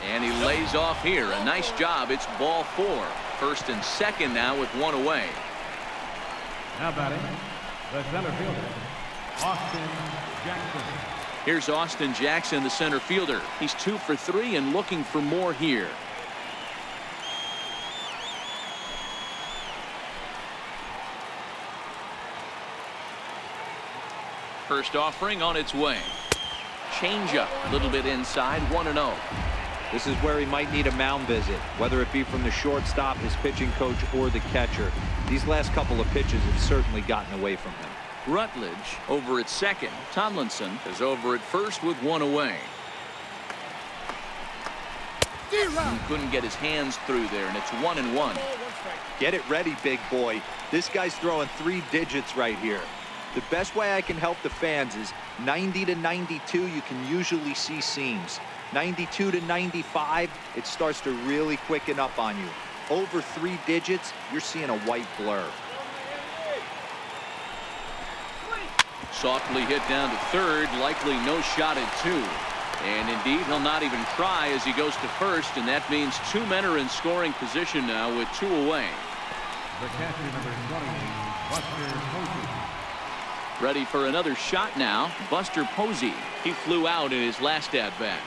And he lays off here. A nice job. It's ball 4. First and second now with 1 away. Now batting, the center fielder, Austin Jackson. Here's Austin Jackson, the center fielder. He's 2 for 3 and looking for more here. First offering on its way. Changeup, a little bit inside, 1-0. This is where he might need a mound visit, whether it be from the shortstop, his pitching coach, or the catcher. These last couple of pitches have certainly gotten away from him. Rutledge over at second. Tomlinson is over at first with 1 away. He couldn't get his hands through there, and it's 1-1. Get it ready, big boy. This guy's throwing 3 digits right here. The best way I can help the fans is 90 to 92, you can usually see seams. 92 to 95, it starts to really quicken up on you. Over 3 digits, you're seeing a white blur. Softly hit down to third, likely no shot at 2. And indeed, he'll not even try as he goes to first, and that means 2 men are in scoring position now with 2 away. The catcher, number 20, Buster Posey. Ready for another shot now, Buster Posey. He flew out in his last at-bat.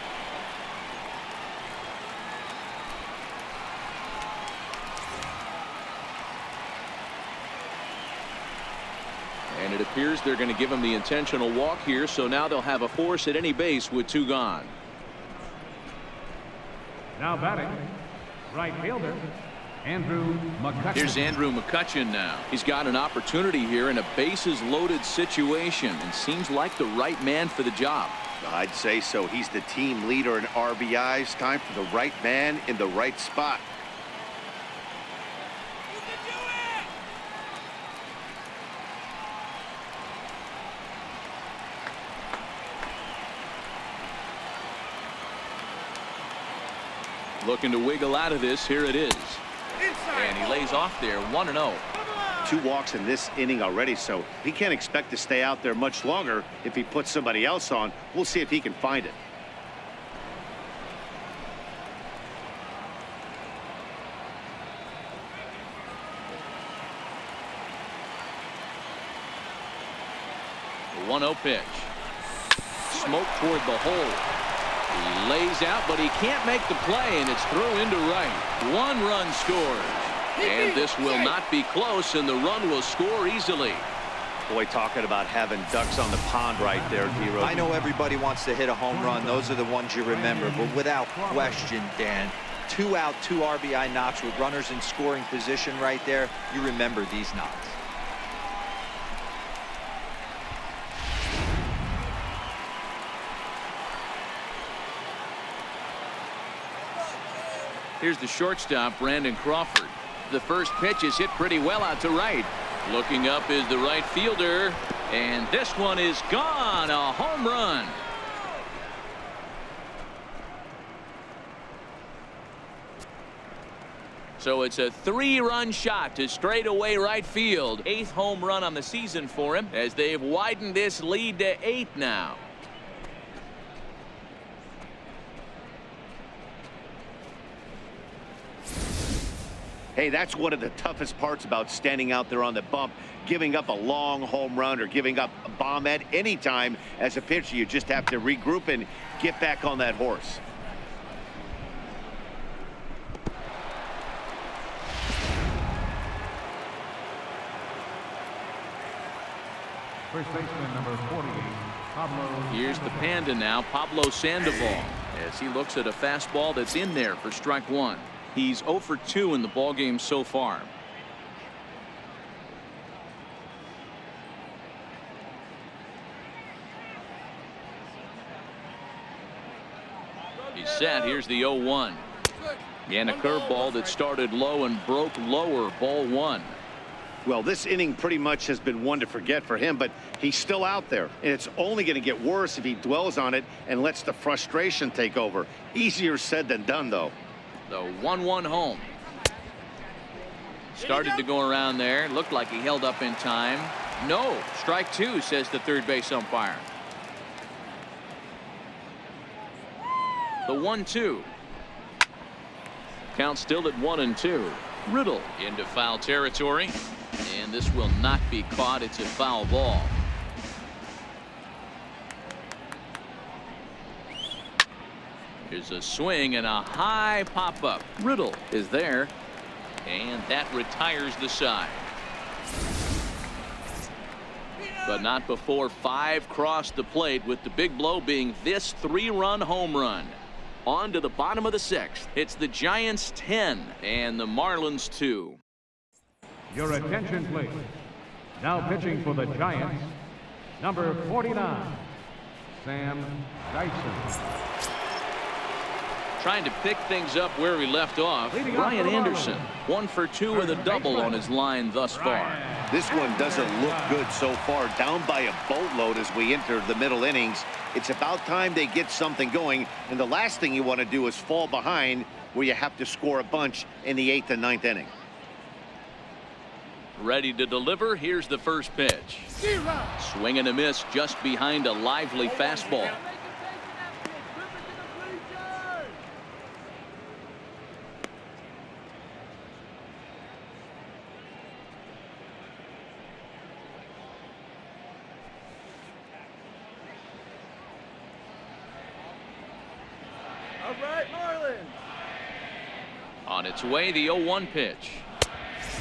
And it appears they're going to give him the intentional walk here, so now they'll have a force at any base with 2 gone. Now batting, right fielder, Andrew McCutchen. Here's Andrew McCutchen now. He's got an opportunity here in a bases-loaded situation and seems like the right man for the job. I'd say so. He's the team leader in RBIs. Time for the right man in the right spot. You can do it! Looking to wiggle out of this. Here it is. Inside. And he lays off there, 1-0. 2 walks in this inning already, so he can't expect to stay out there much longer. If he puts somebody else on, we'll see if he can find it. The 1-0 pitch. Smoke toward the hole. He lays out, but he can't make the play, and it's thrown into right. 1 run scores. And this will not be close, and the run will score easily. Boy, talking about having ducks on the pond right there, D-Rose. I know everybody wants to hit a home run. Those are the ones you remember. But without question, Dan, 2 out, 2 RBI knocks with runners in scoring position right there. You remember these knocks. Here's the shortstop, Brandon Crawford. The first pitch is hit pretty well out to right. Looking up is the right fielder, and this one is gone. A home run. So it's a 3-run shot to straightaway right field. 8th home run on the season for him as they've widened this lead to 8 now. Hey, that's one of the toughest parts about standing out there on the bump. Giving up a long home run or giving up a bomb at any time as a pitcher. You just have to regroup and get back on that horse. First baseman number 48, Pablo. Here's the Panda now, Pablo Sandoval, as he looks at a fastball that's in there for strike 1. He's 0 for 2 in the ballgame so far. He's set. Here's the 0-1. And a curveball that started low and broke lower. Ball 1. Well, this inning pretty much has been one to forget for him, but he's still out there, and it's only going to get worse if he dwells on it and lets the frustration take over. Easier said than done, though. The 1-1 home. Started to go around there. Looked like he held up in time. No. Strike 2, says the third base umpire. The 1-2. Count still at 1-2. Riddle into foul territory. And this will not be caught. It's a foul ball. Here's a swing and a high pop-up. Riddle is there. And that retires the side. But not before 5 crossed the plate, with the big blow being this 3-run home run. On to the bottom of the 6th. It's the Giants 10 and the Marlins 2. Your attention, please. Now pitching for the Giants, number 49, Sam Dyson. Trying to pick things up where we left off. Brian Anderson, 1 for 2 with a double on his line thus far. This one doesn't look good so far. Down by a boatload as we enter the middle innings. It's about time they get something going, and the last thing you want to do is fall behind where you have to score a bunch in the 8th and 9th inning. Ready to deliver. Here's the first pitch. Swing and a miss just behind a lively fastball. All right, Marlins. On its way, the 0-1 pitch.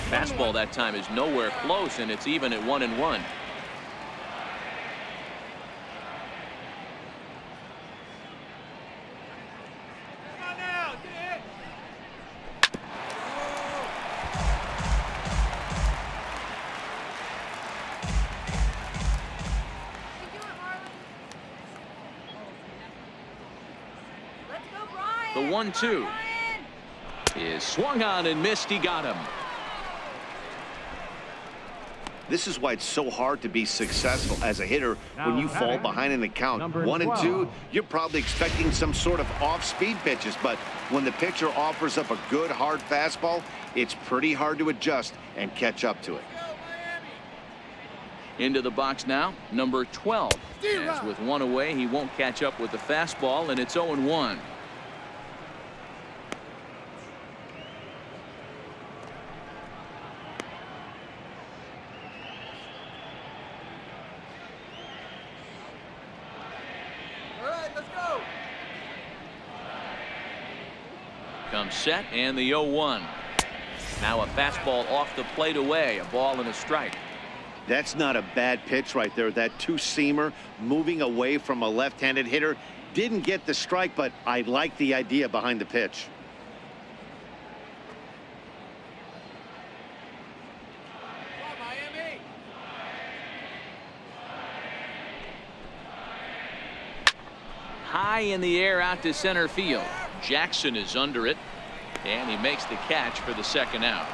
Fastball that time is nowhere close, and it's even at 1-1. Come on now, get it. Let's go, Brian. The 1-2 is swung on and missed. He got him. This is why it's so hard to be successful as a hitter when you fall behind in the count. 1 and 2, you're probably expecting some sort of off-speed pitches, but when the pitcher offers up a good hard fastball, it's pretty hard to adjust and catch up to it. Into the box now, number 12. As with 1 away, he won't catch up with the fastball, and it's 0-1. Comes set, and the 0-1. Now a fastball off the plate away, a ball and a strike. That's not a bad pitch right there. That two-seamer moving away from a left-handed hitter. Didn't get the strike, but I like the idea behind the pitch. high in the air out to center field. Jackson is under it, and he makes the catch for the second out.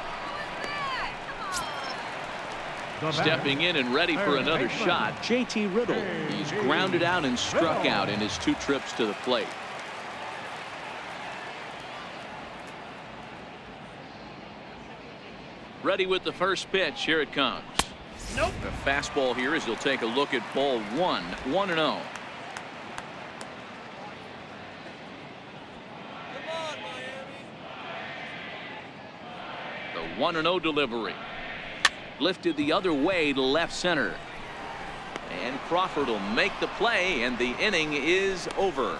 Stepping in and ready for another shot, JT Riddle. He's grounded out and struck out in his 2 trips to the plate. Ready with the first pitch. Here it comes. Nope. The fastball here as he'll take a look at ball 1, 1-0. The 1-0 delivery. Lifted the other way to left center. And Crawford will make the play, and the inning is over.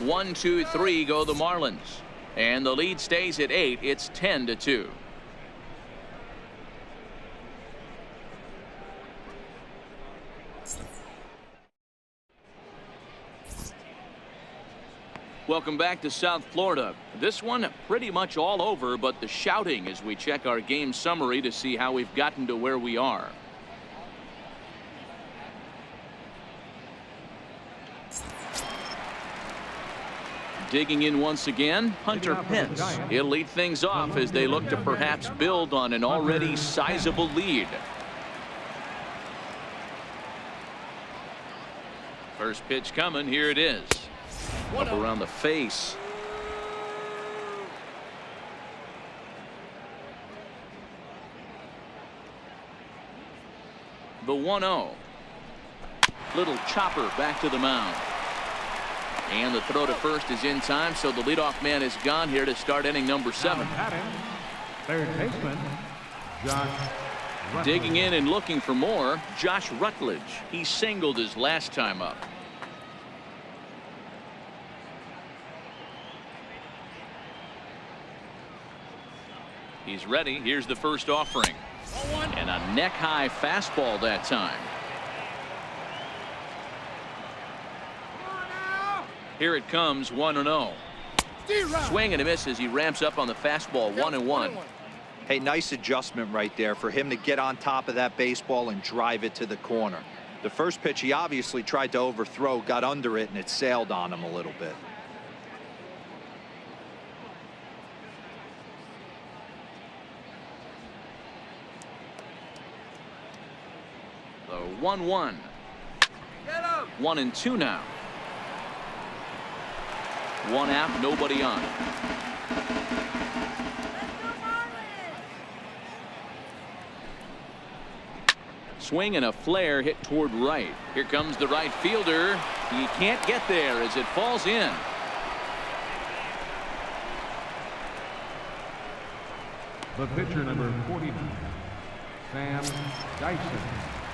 1, 2, 3 go the Marlins. And the lead stays at 8. It's 10-2. Welcome back to South Florida. This one pretty much all over, but the shouting as we check our game summary to see how we've gotten to where we are. Digging in once again, Hunter Pence. He'll lead things off as they look to perhaps build on an already sizable lead. First pitch coming. Here it is. Up around the face. The 1-0. Little chopper back to the mound. And the throw to first is in time, so the leadoff man is gone here to start inning number 7. Third baseman, Josh Rutledge. Digging in and looking for more, Josh Rutledge. He singled his last time up. He's ready. Here's the first offering. And a neck-high fastball that time. Here it comes, 1-0. Swing and a miss as he ramps up on the fastball, 1-1. Hey, nice adjustment right there for him to get on top of that baseball and drive it to the corner. The first pitch he obviously tried to overthrow, got under it, and it sailed on him a little bit. The 1-1. 1-2 now. 1 out, nobody on. Swing and a flare hit toward right. Here comes the right fielder. He can't get there as it falls in. The pitcher, number 49, Sam Dyson.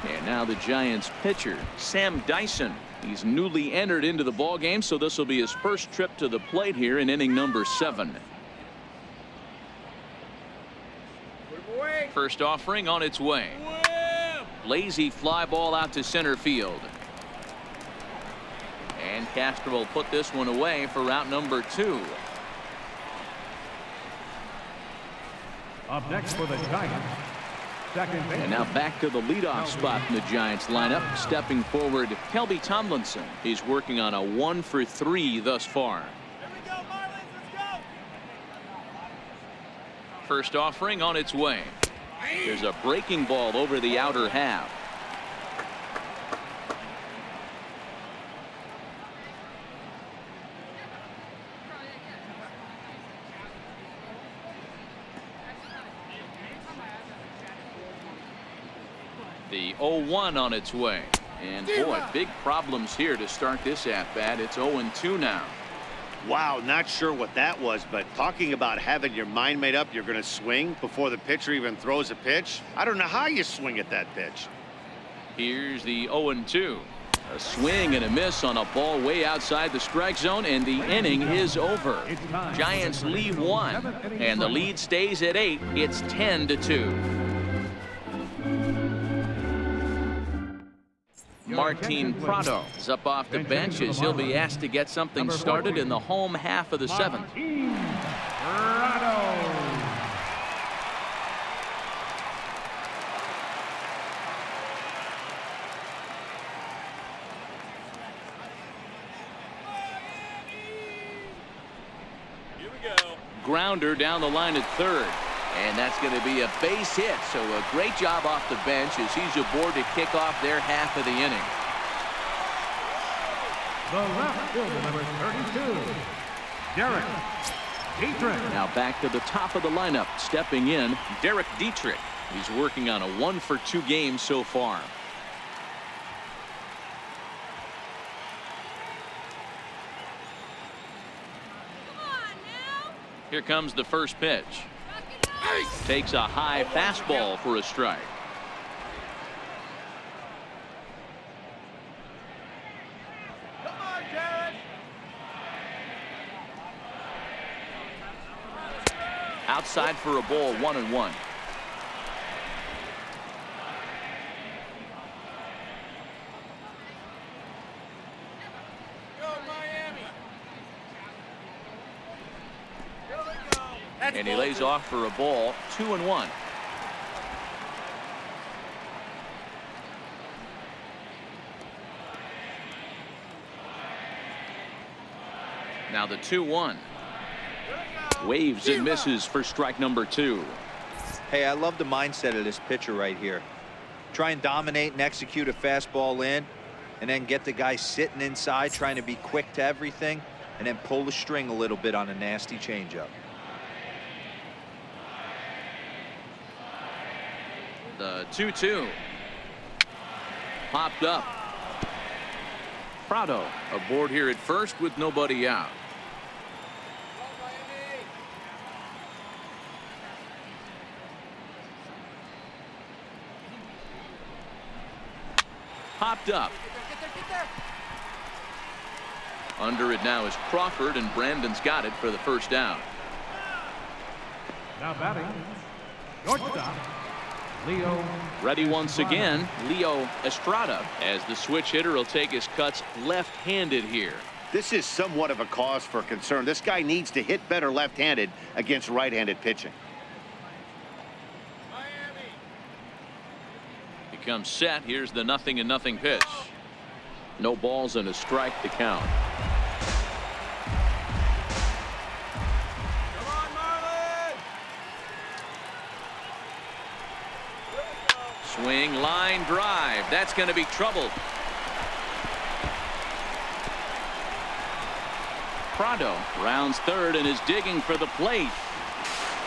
And now the Giants pitcher, Sam Dyson. He's newly entered into the ball game, so this will be his first trip to the plate here in inning number 7. First offering on its way. Lazy fly ball out to center field. And Castro will put this one away for route number 2. Up next for the Giants, second baseman. And now back to the leadoff spot in the Giants lineup. Stepping forward, Kelby Tomlinson. He's working on a 1-for-3 thus far. Here we go, Marlins, let's go. First offering on its way. There's a breaking ball over the outer half. The 0-1 on its way. And boy, big problems here to start this at-bat. It's 0-2 now. Wow, not sure what that was, but talking about having your mind made up, you're going to swing before the pitcher even throws a pitch. I don't know how you swing at that pitch. Here's the 0-2. A swing and a miss on a ball way outside the strike zone, and the inning is over. Giants leave 1, and the lead stays at 8. It's 10-2. Martin Prado is up off the bench as he'll be asked to get something started in the home half of the 7th. grounder down the line at third. And that's going to be a base hit. So a great job off the bench as he's aboard to kick off their half of the inning. The left fielder, number 32, Derek Dietrich. Now back to the top of the lineup. Stepping in, Derek Dietrich. He's working on a 1-for-2 game so far. Come on now. Here comes the first pitch. Takes a high fastball for a strike. Come on, Jared. Outside for a ball, 1-1. Go, Miami. Here we go. And he lays off for a ball, 2-1. Now the 2-1. Waves and misses for strike number 2. Hey, I love the mindset of this pitcher right here. Try and dominate and execute a fastball in, and then get the guy sitting inside trying to be quick to everything, and then pull the string a little bit on a nasty changeup. The 2-2. Popped up. Prado aboard here at first with nobody out. Popped up. Under it now is Crawford, and Brandon's got it for the first down. Now batting, shortstop, Leo. Ready once again, Leo Estrada, as the switch hitter will take his cuts left-handed here. This is somewhat of a cause for concern. This guy needs to hit better left-handed against right-handed pitching. Miami. He comes set. Here's the 0-0 pitch. No balls and a strike to count. Come on, Marlins. Swing, line drive. That's going to be trouble. Prado rounds third and is digging for the plate.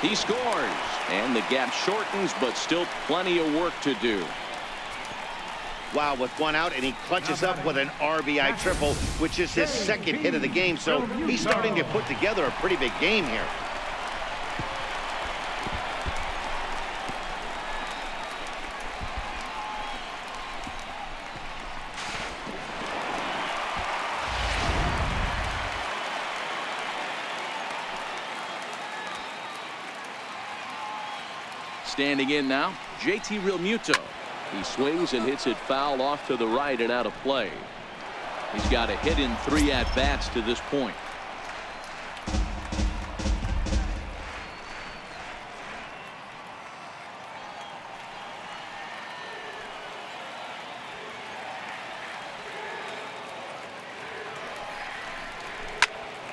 He scores, and the gap shortens, but still plenty of work to do. Wow, with one out, and he clutches up with an RBI triple, which is his second hit of the game. So he's starting to put together a pretty big game here. Standing in now, JT Realmuto. He swings and hits it foul off to the right and out of play. He's got a hit in 3 at-bats to this point.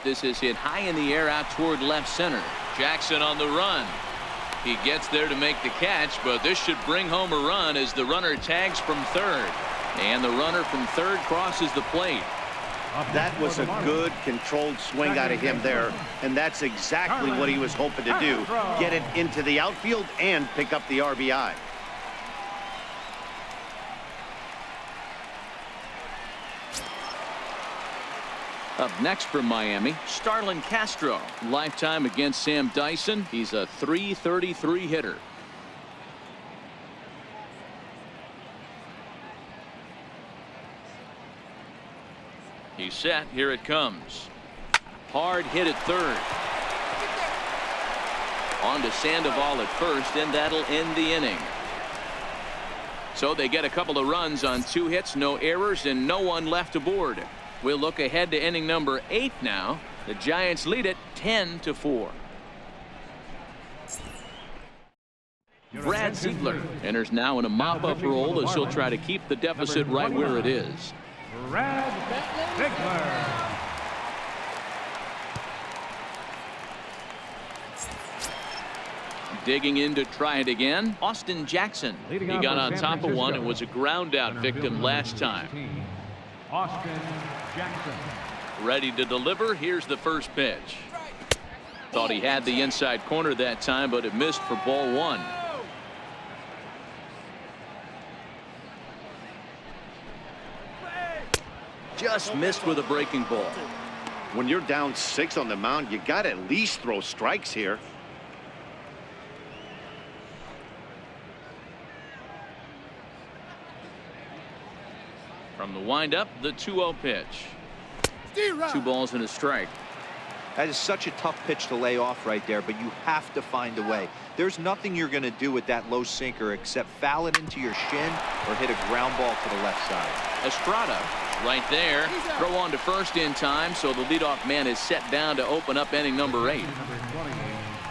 This is hit high in the air out toward left center. Jackson on the run. He gets there to make the catch, but this should bring home a run as the runner tags from third. And the runner from third crosses the plate. That was a good controlled swing out of him there, and that's exactly what he was hoping to do. Get it into the outfield and pick up the RBI. Up next from Miami, Starlin Castro. Lifetime against Sam Dyson. He's a .333 hitter. He's set. Here it comes. Hard hit at third. On to Sandoval at first, and that'll end the inning. So they get a couple of runs on 2 hits, no errors, and no one left aboard. We'll look ahead to inning number 8 now. The Giants lead it 10-4. Brad Ziegler enters now in a mop-up role as he'll try to keep the deficit right where it is. Brad Ziegler. Digging in to try it again, Austin Jackson. He Leading off got for on San top of one Francisco. and was a ground out Center victim fielder number last time. 16, Austin Jackson. Ready to deliver. Here's the first pitch. Thought he had the inside corner that time, but it missed for ball one. Just missed with a breaking ball. When you're down 6 on the mound, you got to at least throw strikes here. From the windup, the 2-0 pitch. 2 balls and a strike. That is such a tough pitch to lay off right there, but you have to find a way. There's nothing you're going to do with that low sinker except foul it into your shin or hit a ground ball to the left side. Estrada right there. Throw on to first in time, so the leadoff man is set down to open up inning number 8. Number 28,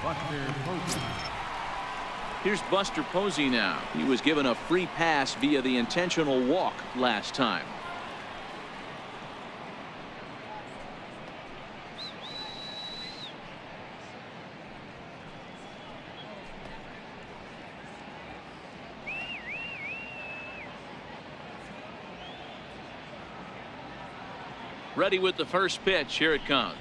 Buster Posey. Here's Buster Posey now. He was given a free pass via the intentional walk last time. Ready with the first pitch. Here it comes.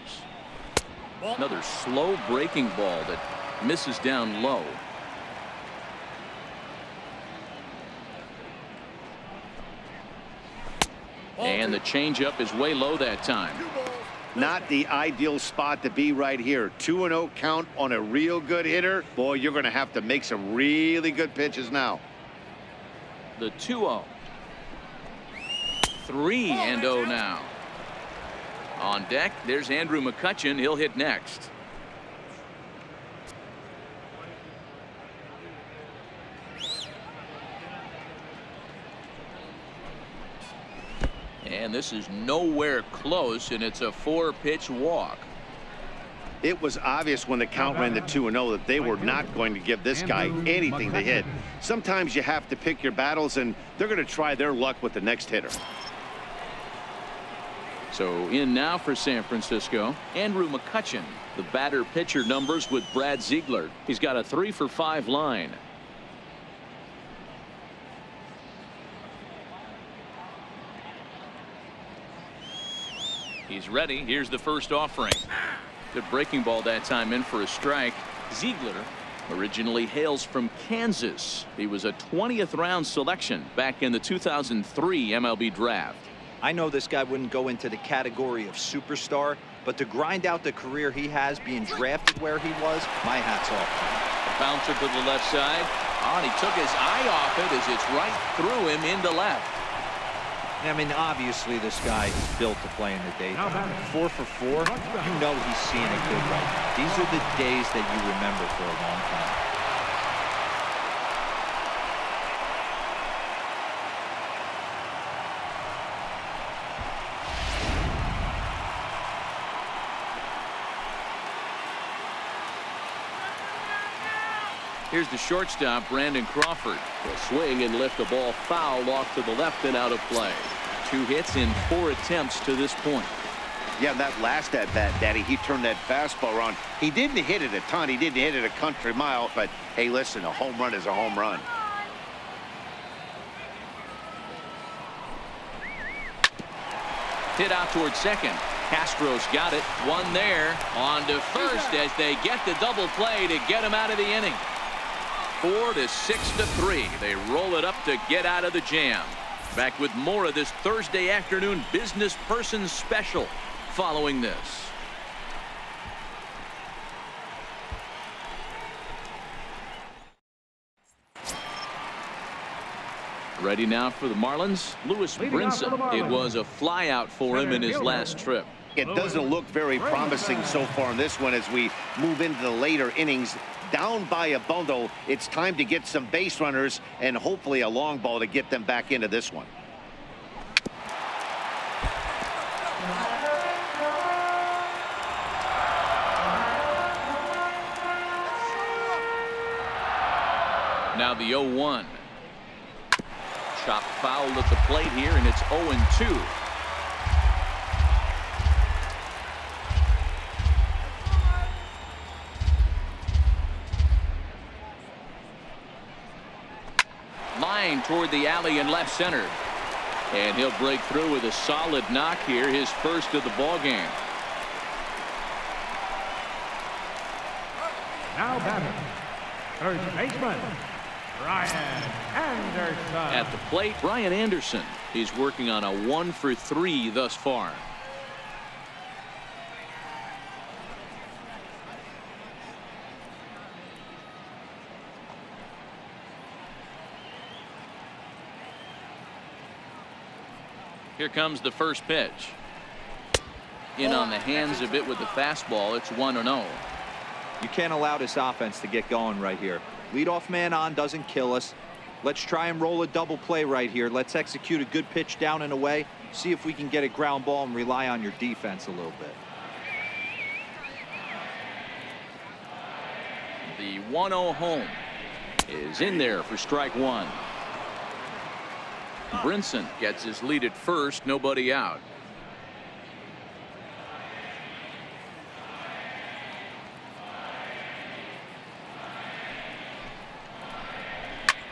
Another slow breaking ball that misses down low. And the changeup is way low that time. Not the ideal spot to be right here. 2-0 count on a real good hitter. Boy, you're going to have to make some really good pitches now. The 2-0. 3-0 now. On deck, there's Andrew McCutchen. He'll hit next. And this is nowhere close, and it's a 4-pitch walk. It was obvious when the count ran to 2-0 that they were not going to give this guy anything to hit. Sometimes you have to pick your battles, and they're going to try their luck with the next hitter. So in now for San Francisco, Andrew McCutchen. The batter pitcher numbers with Brad Ziegler. He's got a 3-for-5 line. He's ready. Here's the first offering. Good breaking ball that time, in for a strike. Ziegler originally hails from Kansas. He was a 20th round selection back in the 2003 MLB draft. I know this guy wouldn't go into the category of superstar, but to grind out the career he has being drafted where he was, my hat's off. Bouncer to the left side. And he took his eye off it as it's right through him into left. I mean, obviously this guy is built to play in the daytime. 4 for 4, you know he's seeing it good right now. These are the days that you remember for a long time. Here's the shortstop, Brandon Crawford. Will swing and lift the ball foul off to the left and out of play. 2 hits in 4 attempts to this point. Yeah, that last at bat, Daddy, he turned that fastball around. He didn't hit it a ton. He didn't hit it a country mile. But, hey, listen, a home run is a home run. Hit out towards second. Castro's got it. 1 there. On to first as they get the double play to get him out of the inning. 4 to 6 to 3. They roll it up to get out of the jam. Back with more of this Thursday afternoon business person special following this. Ready now for the Marlins. Louis Brinson. It was a flyout for him in his last trip. It doesn't look very promising so far in this one as we move into the later innings. Down by a bundle, it's time to get some base runners and hopefully a long ball to get them back into this one. Now the 0-1. Chop foul at the plate here, and it's 0-2. line toward the alley in left center. And he'll break through with a solid knock here, his first of the ball game. Now batting, first baseman, Brian Anderson. At the plate, Brian Anderson. He's working on a 1-for-3 thus far. Here comes the first pitch. In on the hands of it with the fastball. It's 1-0. You can't allow this offense to get going right here. Leadoff man on doesn't kill us. Let's try and roll a double play right here. Let's execute a good pitch down and away. See if we can get a ground ball and rely on your defense a little bit. The 1-0 home is in there for strike one. Brinson gets his lead at first, nobody out.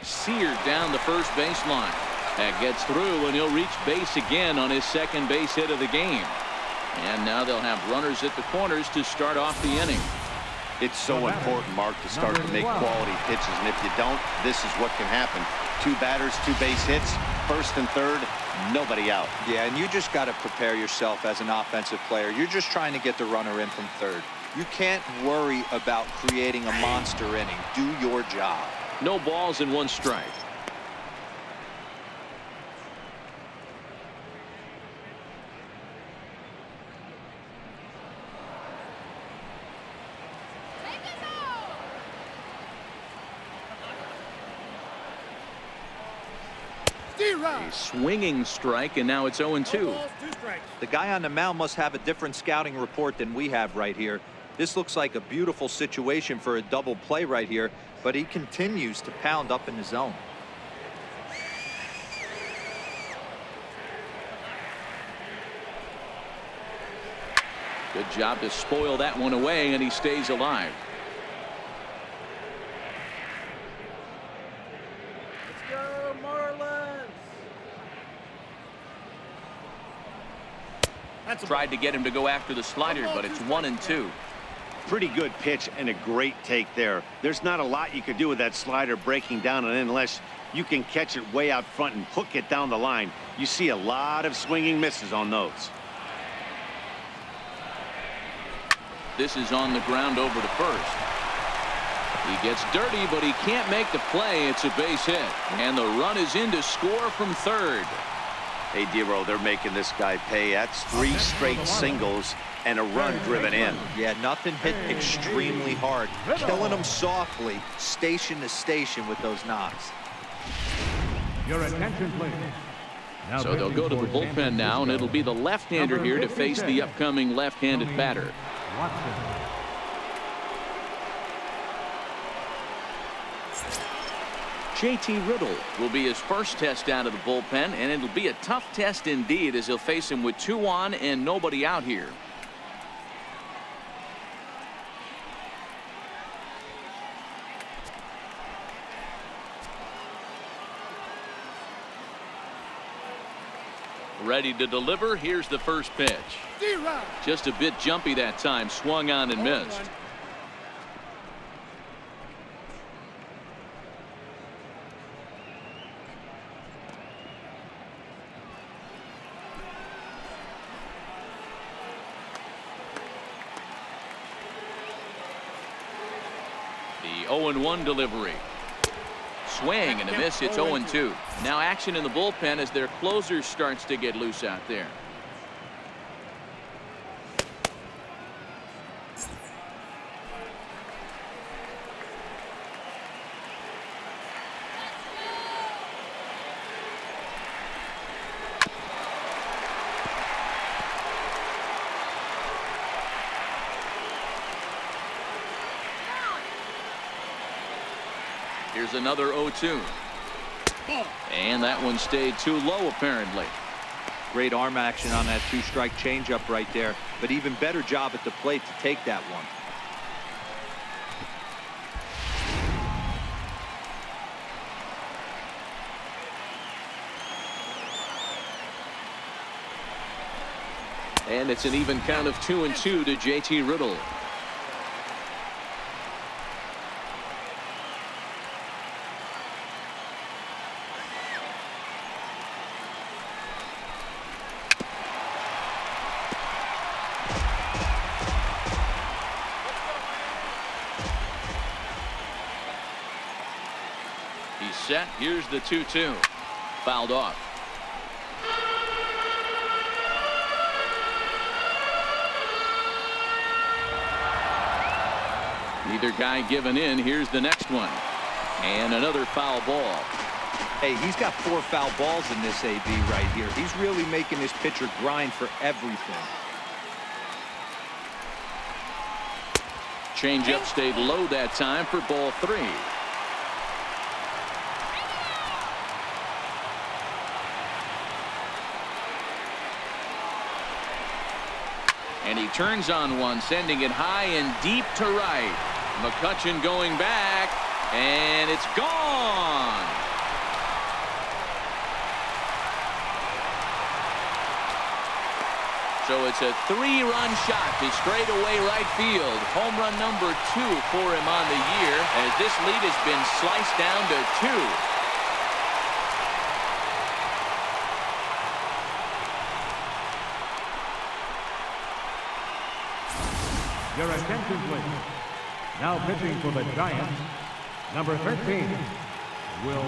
Seared down the first baseline. That gets through, and he'll reach base again on his second base hit of the game. And now they'll have runners at the corners to start off the inning. It's so important, Mark, to start to make quality pitches, and if you don't, this is what can happen. 2 batters, 2 base hits, first and third, nobody out. Yeah, and you just got to prepare yourself as an offensive player. You're just trying to get the runner in from third. You can't worry about creating a monster inning. Do your job. No balls and 1 strike. A swinging strike, and now it's 0-2. The guy on the mound must have a different scouting report than we have right here. This looks like a beautiful situation for a double play right here, but he continues to pound up in the zone. Good job to spoil that one away, and he stays alive. Let's go, Marlins! Tried to get him to go after the slider, but it's 1-2. Pretty good pitch and a great take there. There's not a lot you could do with that slider breaking down and in unless you can catch it way out front and hook it down the line. You see a lot of swinging misses on those. This is on the ground over to first. He gets dirty, but he can't make the play. It's a base hit, and the run is in to score from third. Hey, Dero, they're making this guy pay. That's 3 straight singles and a run driven in. Yeah, nothing hit extremely hard. Killing them softly, station to station with those knocks. Your attention, please. Now So they'll go to the bullpen now, and it'll be the left-hander here to face the upcoming left-handed batter. Watson. JT Riddle will be his first test out of the bullpen, and it'll be a tough test indeed as he'll face him with 2 on and nobody out here. Ready to deliver. Here's the first pitch. Just a bit jumpy that time. Swung on and missed. The 0-1 delivery. Swing and a miss. It's 0-2. Now action in the bullpen as their closer starts to get loose out there. Here's another 0-2. And that one stayed too low, apparently. Great arm action on that 2-strike changeup right there, but even better job at the plate to take that one. And it's an even count of 2-2 to JT Riddle. He's set. Here's the 2-2. Fouled off. Neither guy giving in. Here's the next one. And another foul ball. Hey, he's got 4 foul balls in this AB right here. He's really making this pitcher grind for everything. Changeup stayed low that time for ball 3. And he turns on one, sending it high and deep to right. McCutchen going back, and it's gone. So it's a 3-run shot to straightaway right field. Home run number 2 for him on the year, as this lead has been sliced down to 2. Your attention, please. Now pitching for the Giants, number 13, Will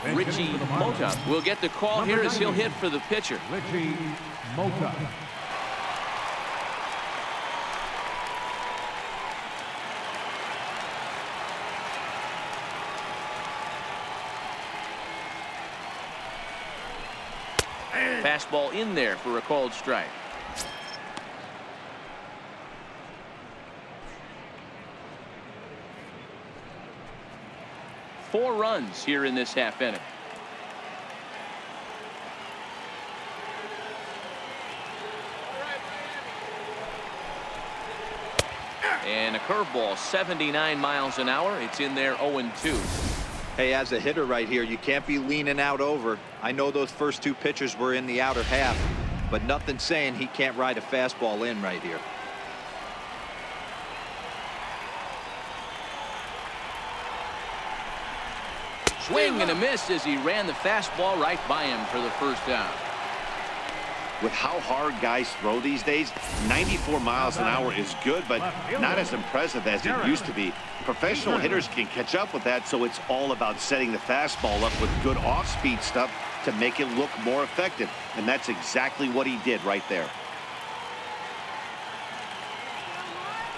Smith. Richie Mota will get the call here as he'll hit for the pitcher. Richie Mota. Fastball in there for a called strike. Four runs here in this half inning. And a curveball, 79 miles an hour. It's in there 0-2. Hey, as a hitter right here, you can't be leaning out over. I know those first 2 pitches were in the outer half, but nothing saying he can't ride a fastball in right here. Swing and a miss as he ran the fastball right by him for the first down. With how hard guys throw these days, 94 miles an hour is good, but not as impressive as it used to be. Professional hitters can catch up with that, so it's all about setting the fastball up with good off-speed stuff to make it look more effective. And that's exactly what he did right there.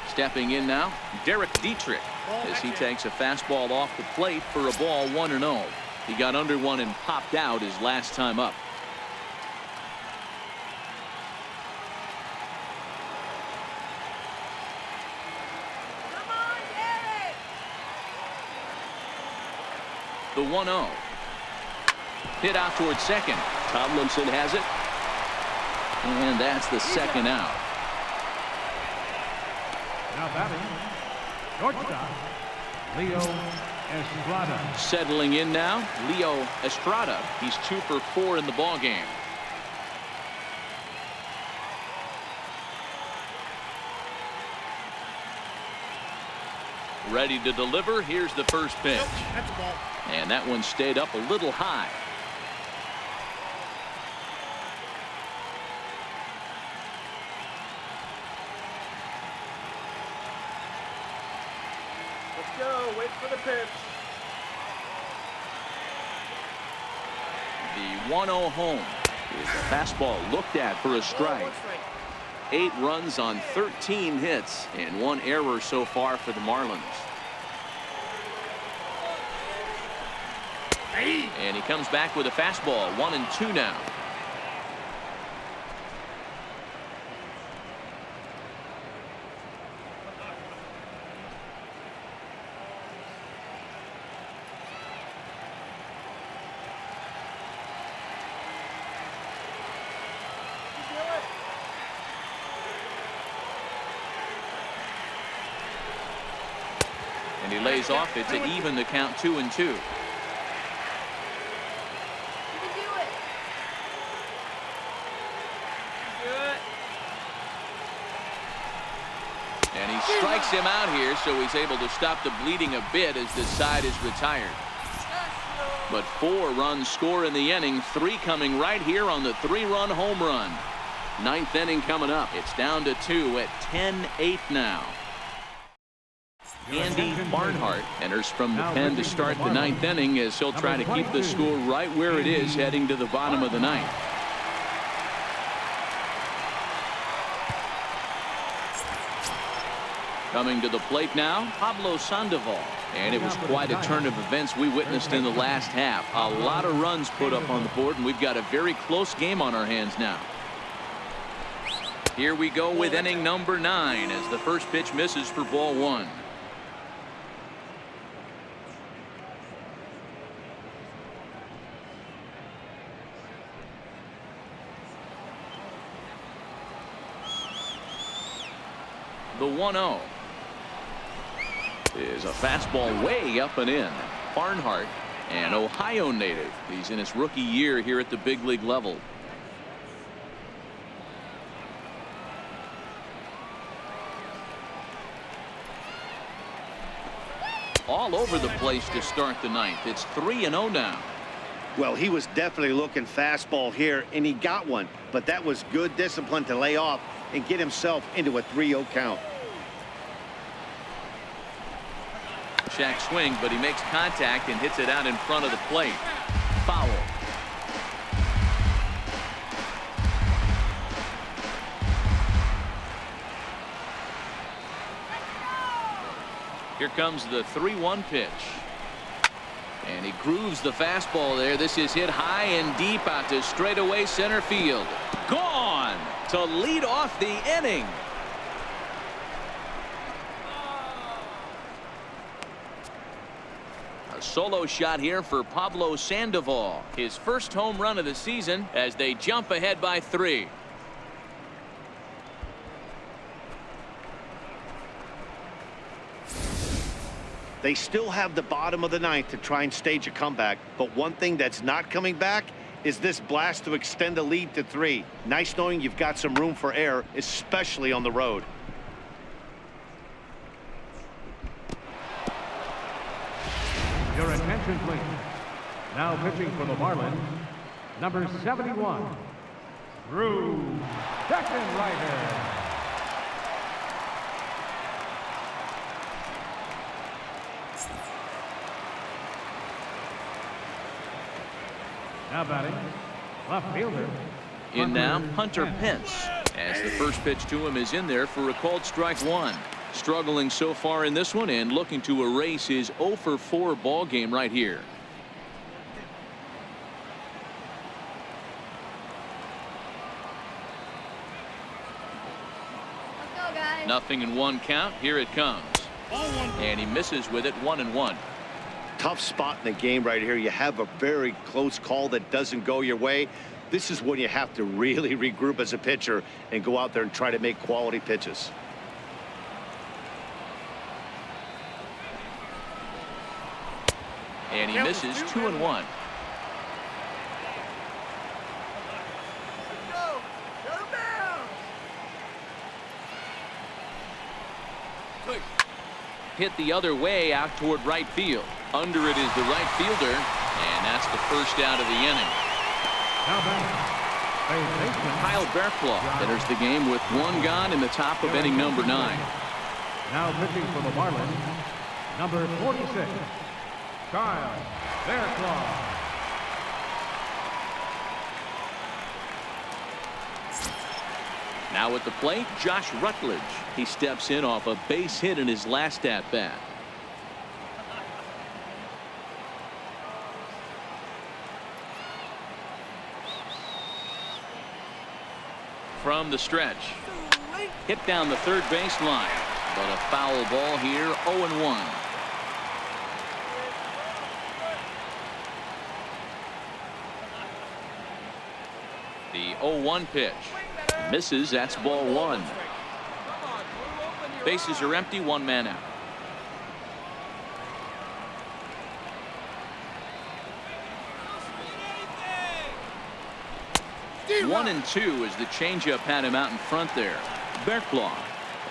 Stepping in now, Derek Dietrich, as he takes a fastball off the plate for a ball 1-0. He got under one and popped out his last time up. The 1-0. Hit out towards second. Tomlinson has it. And that's the second out. Now batting, shortstop, Leo Estrada. Settling in now, Leo Estrada. He's 2 for 4 in the ballgame. Ready to deliver. Here's the first pitch. That's a ball. And that one stayed up a little high. Let's go. Wait for the pitch. The 1-0 home is a fastball looked at for a strike. 8 runs on 13 hits and 1 error so far for the Marlins. And he comes back with a fastball. 1-2 now. And he lays off it to even the count 2-2. You can do it. And he strikes him out here, so he's able to stop the bleeding a bit as this side is retired. But 4 runs score in the inning, 3 coming right here on the 3-run home run. 9th inning coming up. It's down to 2 at 10-8 now. Andy Barnhart enters from the pen to start the 9th inning as he'll try to keep the score right where it is heading to the bottom of the 9th. Coming to the plate now, Pablo Sandoval. And it was quite a turn of events we witnessed in the last half. A lot of runs put up on the board, and we've got a very close game on our hands now. Here we go with inning number 9 as the first pitch misses for ball 1. The 1-0 is a fastball way up and in. Barnhart, an Ohio native. He's in his rookie year here at the big league level. All over the place to start the 9th. It's 3-0 now. Well, he was definitely looking fastball here, and he got one. But that was good discipline to lay off and get himself into a 3-0 count. Shack swing, but he makes contact and hits it out in front of the plate. Foul. Here comes the 3-1 pitch. And he grooves the fastball there. This is hit high and deep out to straightaway center field. Gone to lead off the inning. A solo shot here for Pablo Sandoval. His first home run of the season as they jump ahead by 3. They still have the bottom of the 9th to try and stage a comeback, but one thing that's not coming back is this blast to extend the lead to 3. Nice knowing you've got some room for error, especially on the road. Your attention, please. Now pitching for the Marlins, number 71, Drew Steckenrider. Now batting, left fielder. In now, Hunter Pence, as the first pitch to him is in there for a called strike 1. Struggling so far in this one and looking to erase his 0-for-4 ball game right here. Let's go, guys. Nothing in 1 count. Here it comes. And he misses with it 1-1. Tough spot in the game right here. You have a very close call that doesn't go your way. This is when you have to really regroup as a pitcher and go out there and try to make quality pitches. And he misses 2-1. Hit the other way out toward right field. Under it is the right fielder, and that's the first out of the inning. Now batting, Kyle Berkloff enters the game with 1 gone in the top of inning number 9. now pitching for the Marlins, number 46, Kyle Berkloff. Now at the plate, Josh Rutledge. He steps in off a base hit in his last at-bat. From the stretch. Hit down the third base line. But a foul ball here, 0-1. The 0-1 pitch. Misses. That's ball 1. Bases are empty. 1 man out. 1-2 as the changeup had him out in front there. Berklau,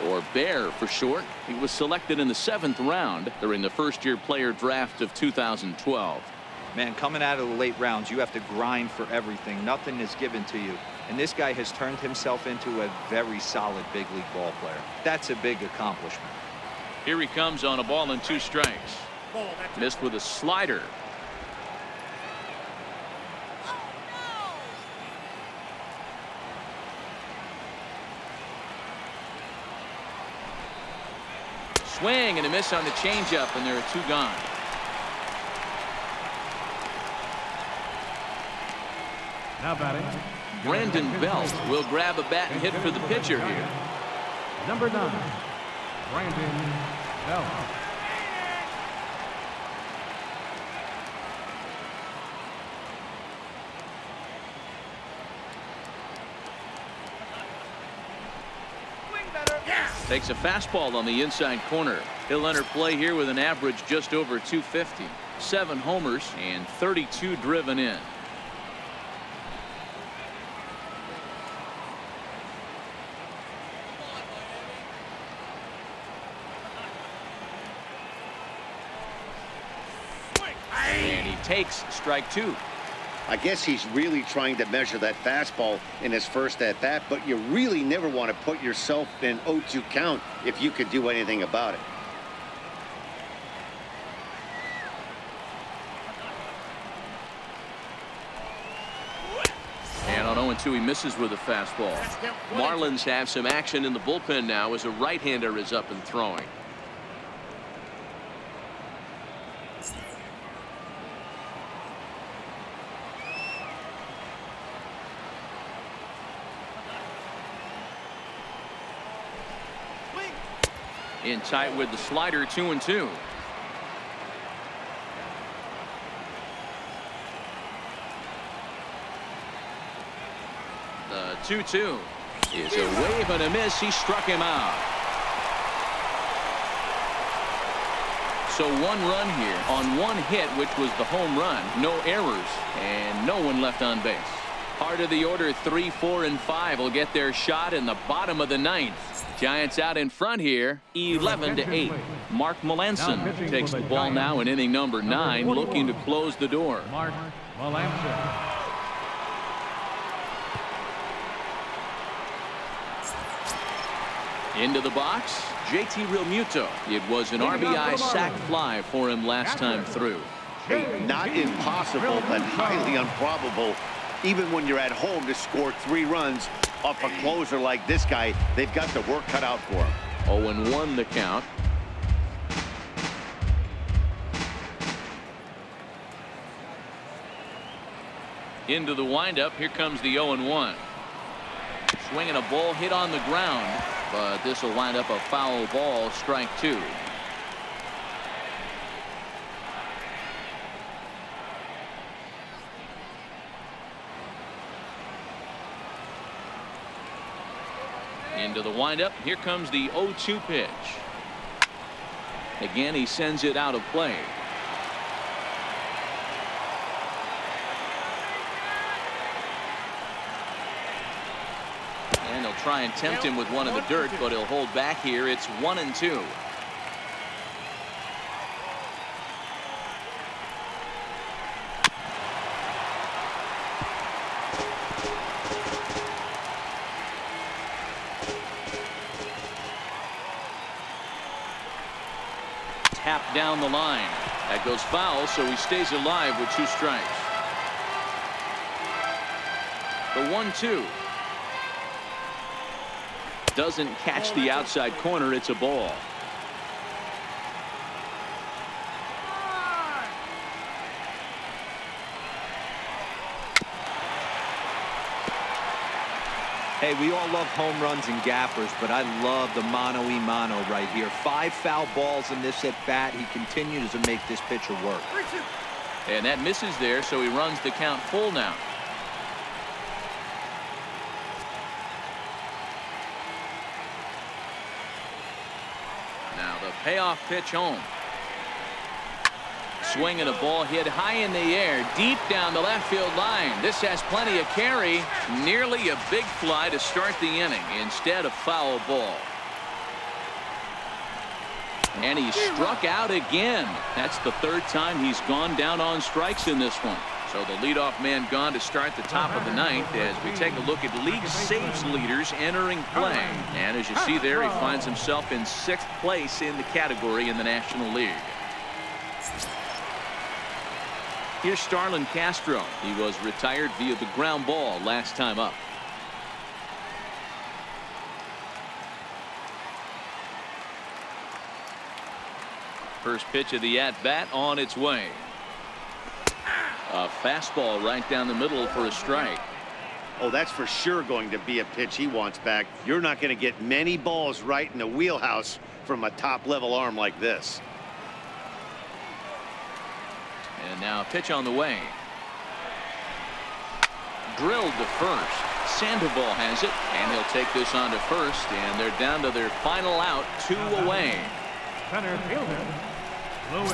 or Bear for short. He was selected in the 7th round during the first-year player draft of 2012. Man, coming out of the late rounds, you have to grind for everything. Nothing is given to you. And this guy has turned himself into a very solid big league ball player. That's a big accomplishment. Here he comes on a ball and 2 strikes. Missed with a slider. Swing and a miss on the changeup, and there are 2 gone. Now batting, Brandon Belt will grab a bat and hit for the pitcher here. number 9, Brandon Belt. Takes a fastball on the inside corner. He'll enter play here with an average just over 250. 7 homers and 32 driven in. And he takes strike 2. I guess he's really trying to measure that fastball in his first at bat, but you really never want to put yourself in 0-2 count if you could do anything about it. And on 0-2 he misses with a fastball. Marlins have some action in the bullpen now as a right-hander is up and throwing. In tight with the slider, 2-2. The 2-2 is a wave and a miss. He struck him out. So 1 run here on 1 hit, which was the home run. No errors and no one left on base. Part of the order, 3, 4, and 5 will get their shot in the bottom of the 9th. Giants out in front here, 11-8. Mark Melanson takes the ball now in inning number 9, looking to close the door. Mark Melanson. Into the box, JT Realmuto. It was an RBI sac fly for him last time through. Hey, not impossible, but highly improbable. Even when you're at home to score 3 runs off a closer like this guy, they've got the work cut out for him. 0-1 the count. Into the windup. Here comes the 0-1. Swinging a ball hit on the ground, but this will wind up a foul ball, strike 2. Into the windup. Here comes the 0-2 pitch. Again, he sends it out of play. And they'll try and tempt him with one in the dirt, but he'll hold back here. It's 1-2. Tap down the line. That goes foul, so he stays alive with 2 strikes. The 1-2 doesn't catch the outside corner. It's a ball. Hey, we all love home runs and gappers, but I love the mano-y-mano right here. 5 foul balls in this at-bat. He continues to make this pitcher work. And that misses there, so he runs the count full now. Now the payoff pitch home. Swinging a ball hit high in the air, deep down the left field line. This has plenty of carry. Nearly a big fly to start the inning. Instead, a foul ball. And he struck out again. That's the third time he's gone down on strikes in this one. So the leadoff man gone to start the top of the ninth as we take a look at league saves leaders entering play. And as you see there, he finds himself in 6th place in the category in the National League. Here's Starlin Castro. He was retired via the ground ball last time up. First pitch of the at-bat on its way. A fastball right down the middle for a strike. Oh, that's for sure going to be a pitch he wants back. You're not going to get many balls right in the wheelhouse from a top-level arm like this. And now a pitch on the way. Drilled to first. Sandoval has it, and he'll take this on to first, and they're down to their final out, 2 away. Center fielder, Lewis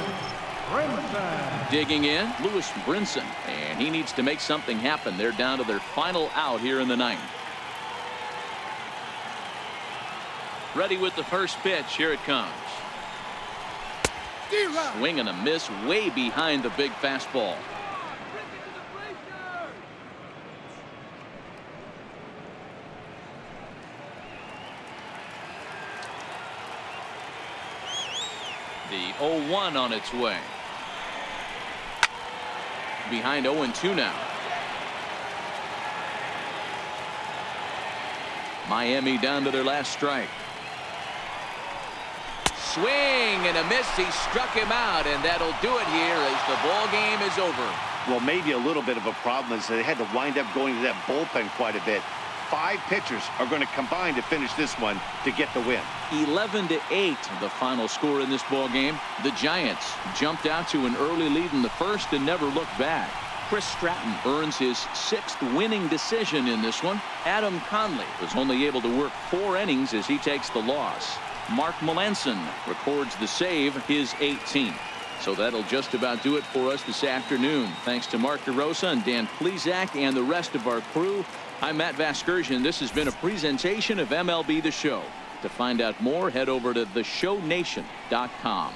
Brinson. Digging in, Lewis Brinson, and he needs to make something happen. They're down to their final out here in the 9th. Ready with the first pitch. Here it comes. Swing and a miss way behind the big fastball. The 0-1 on its way. Behind 0-2 now. Miami down to their last strike. Swing and a miss. He struck him out, and that'll do it here as the ball game is over. Well, maybe a little bit of a problem is that they had to wind up going to that bullpen quite a bit. 5 pitchers are going to combine to finish this one to get the win. 11-8 the final score in this ball game. The Giants jumped out to an early lead in the first and never looked back. Chris Stratton earns his 6th winning decision in this one. Adam Conley was only able to work 4 innings as he takes the loss. Mark Melanson records the save, his 18th. So that'll just about do it for us this afternoon. Thanks to Mark DeRosa and Dan Plesac and the rest of our crew. I'm Matt Vasgersian. This has been a presentation of MLB The Show. To find out more, head over to theshownation.com.